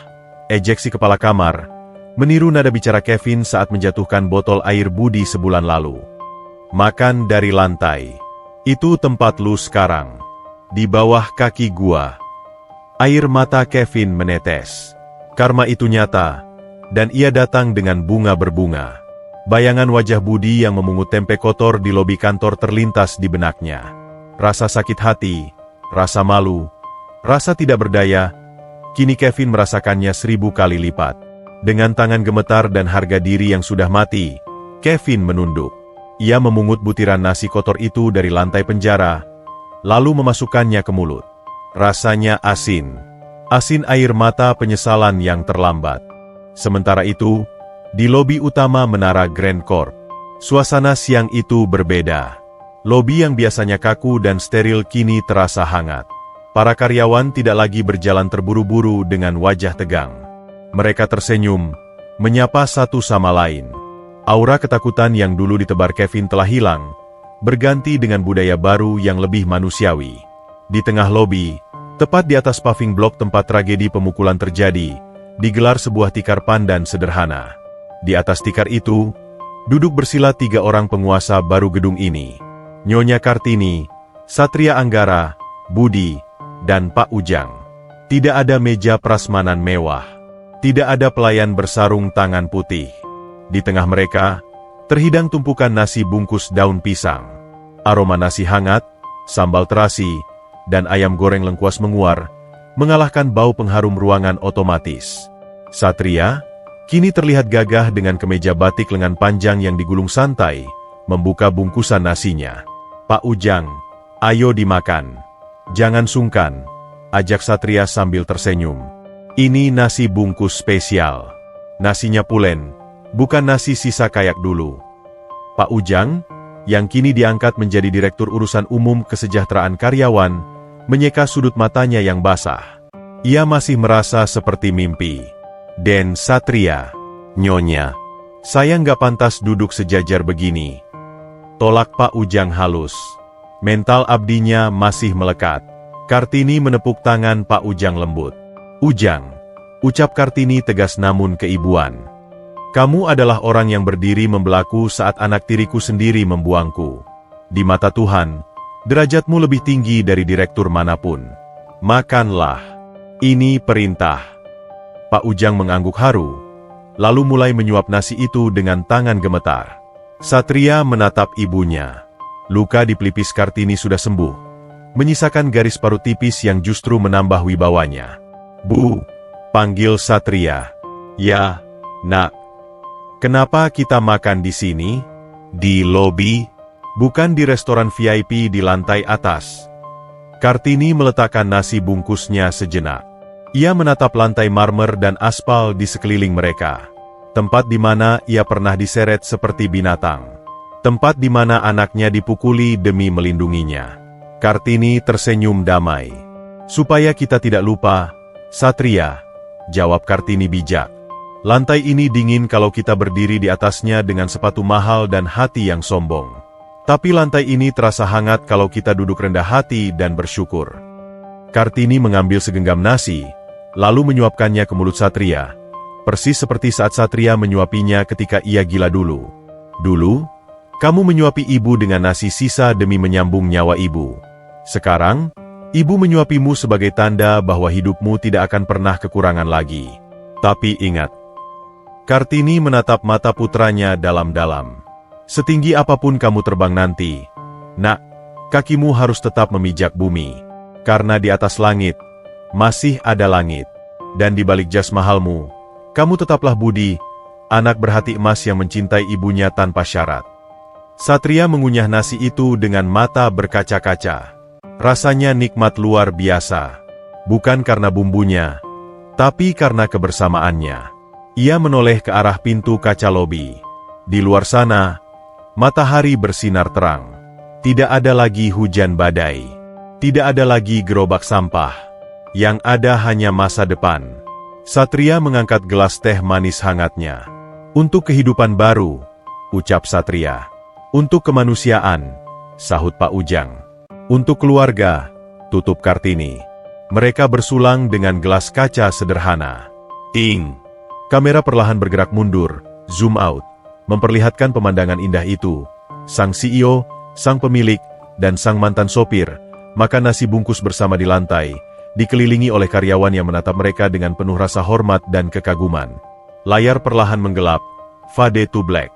ejek si kepala kamar, meniru nada bicara Kevin saat menjatuhkan botol air Budi sebulan lalu. "Makan dari lantai. Itu tempat lu sekarang. Di bawah kaki gua." Air mata Kevin menetes. Karma itu nyata, dan ia datang dengan bunga berbunga. Bayangan wajah Budi yang memungut tempe kotor di lobi kantor terlintas di benaknya. Rasa sakit hati, rasa malu, rasa tidak berdaya, kini Kevin merasakannya 1000 kali lipat. Dengan tangan gemetar dan harga diri yang sudah mati, Kevin menunduk. Ia memungut butiran nasi kotor itu dari lantai penjara, lalu memasukkannya ke mulut. Rasanya asin. Asin air mata penyesalan yang terlambat. Sementara itu, di lobi utama Menara Grand Corp, suasana siang itu berbeda. Lobi yang biasanya kaku dan steril kini terasa hangat. Para karyawan tidak lagi berjalan terburu-buru dengan wajah tegang. Mereka tersenyum, menyapa satu sama lain. Aura ketakutan yang dulu ditebar Kevin telah hilang, berganti dengan budaya baru yang lebih manusiawi. Di tengah lobi, tepat di atas paving blok tempat tragedi pemukulan terjadi, digelar sebuah tikar pandan sederhana. Di atas tikar itu, duduk bersila 3 orang penguasa baru gedung ini. Nyonya Kartini, Satria Anggara, Budi, dan Pak Ujang. Tidak ada meja prasmanan mewah. Tidak ada pelayan bersarung tangan putih. Di tengah mereka, terhidang tumpukan nasi bungkus daun pisang. Aroma nasi hangat, sambal terasi, dan ayam goreng lengkuas menguar, mengalahkan bau pengharum ruangan otomatis. Satria, kini terlihat gagah dengan kemeja batik lengan panjang yang digulung santai, membuka bungkusan nasinya. "Pak Ujang, ayo dimakan. Jangan sungkan," ajak Satria sambil tersenyum. "Ini nasi bungkus spesial. Nasinya pulen, bukan nasi sisa kayak dulu." Pak Ujang, yang kini diangkat menjadi Direktur Urusan Umum Kesejahteraan Karyawan, menyeka sudut matanya yang basah. Ia masih merasa seperti mimpi. "Den Satria, Nyonya, saya nggak pantas duduk sejajar begini," tolak Pak Ujang halus. Mental abdinya masih melekat. Kartini menepuk tangan Pak Ujang lembut. "Ujang," ucap Kartini tegas namun keibuan. "Kamu adalah orang yang berdiri membelaku saat anak tiriku sendiri membuangku. Di mata Tuhan, derajatmu lebih tinggi dari direktur manapun. Makanlah. Ini perintah. Pak Ujang mengangguk haru, lalu mulai menyuap nasi itu dengan tangan gemetar. Satria menatap ibunya. Luka di pelipis Kartini sudah sembuh, menyisakan garis parut tipis yang justru menambah wibawanya. Bu, panggil Satria. Ya, nak. Kenapa kita makan di sini? Di lobi? Bukan di restoran VIP di lantai atas. Kartini meletakkan nasi bungkusnya sejenak. Ia menatap lantai marmer dan aspal di sekeliling mereka. Tempat di mana ia pernah diseret seperti binatang. Tempat di mana anaknya dipukuli demi melindunginya. Kartini tersenyum damai. Supaya kita tidak lupa, Satria, jawab Kartini bijak. Lantai ini dingin kalau kita berdiri di atasnya dengan sepatu mahal dan hati yang sombong. Tapi lantai ini terasa hangat kalau kita duduk rendah hati dan bersyukur. Kartini mengambil segenggam nasi, lalu menyuapkannya ke mulut Satria. Persis seperti saat Satria menyuapinya ketika ia gila dulu. Dulu, kamu menyuapi ibu dengan nasi sisa demi menyambung nyawa ibu. Sekarang, ibu menyuapimu sebagai tanda bahwa hidupmu tidak akan pernah kekurangan lagi. Tapi ingat, Kartini menatap mata putranya dalam-dalam. Setinggi apapun kamu terbang nanti, nak, kakimu harus tetap memijak bumi. Karena di atas langit, masih ada langit. Dan di balik jas mahalmu, kamu tetaplah budi, anak berhati emas yang mencintai ibunya tanpa syarat. Satria mengunyah nasi itu dengan mata berkaca-kaca. Rasanya nikmat luar biasa. Bukan karena bumbunya, tapi karena kebersamaannya. Ia menoleh ke arah pintu kaca lobi. Di luar sana, matahari bersinar terang. Tidak ada lagi hujan badai. Tidak ada lagi gerobak sampah. Yang ada hanya masa depan. Satria mengangkat gelas teh manis hangatnya. Untuk kehidupan baru, ucap Satria. Untuk kemanusiaan, sahut Pak Ujang. Untuk keluarga, tutup Kartini. Mereka bersulang dengan gelas kaca sederhana. Ting! Kamera perlahan bergerak mundur, zoom out, memperlihatkan pemandangan indah itu. Sang CEO, sang pemilik, dan sang mantan sopir, makan nasi bungkus bersama di lantai, dikelilingi oleh karyawan yang menatap mereka dengan penuh rasa hormat dan kekaguman. Layar perlahan menggelap, fade to black.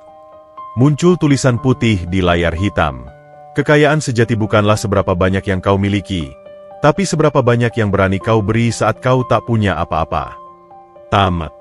Muncul tulisan putih di layar hitam. Kekayaan sejati bukanlah seberapa banyak yang kau miliki, tapi seberapa banyak yang berani kau beri saat kau tak punya apa-apa. Tamat.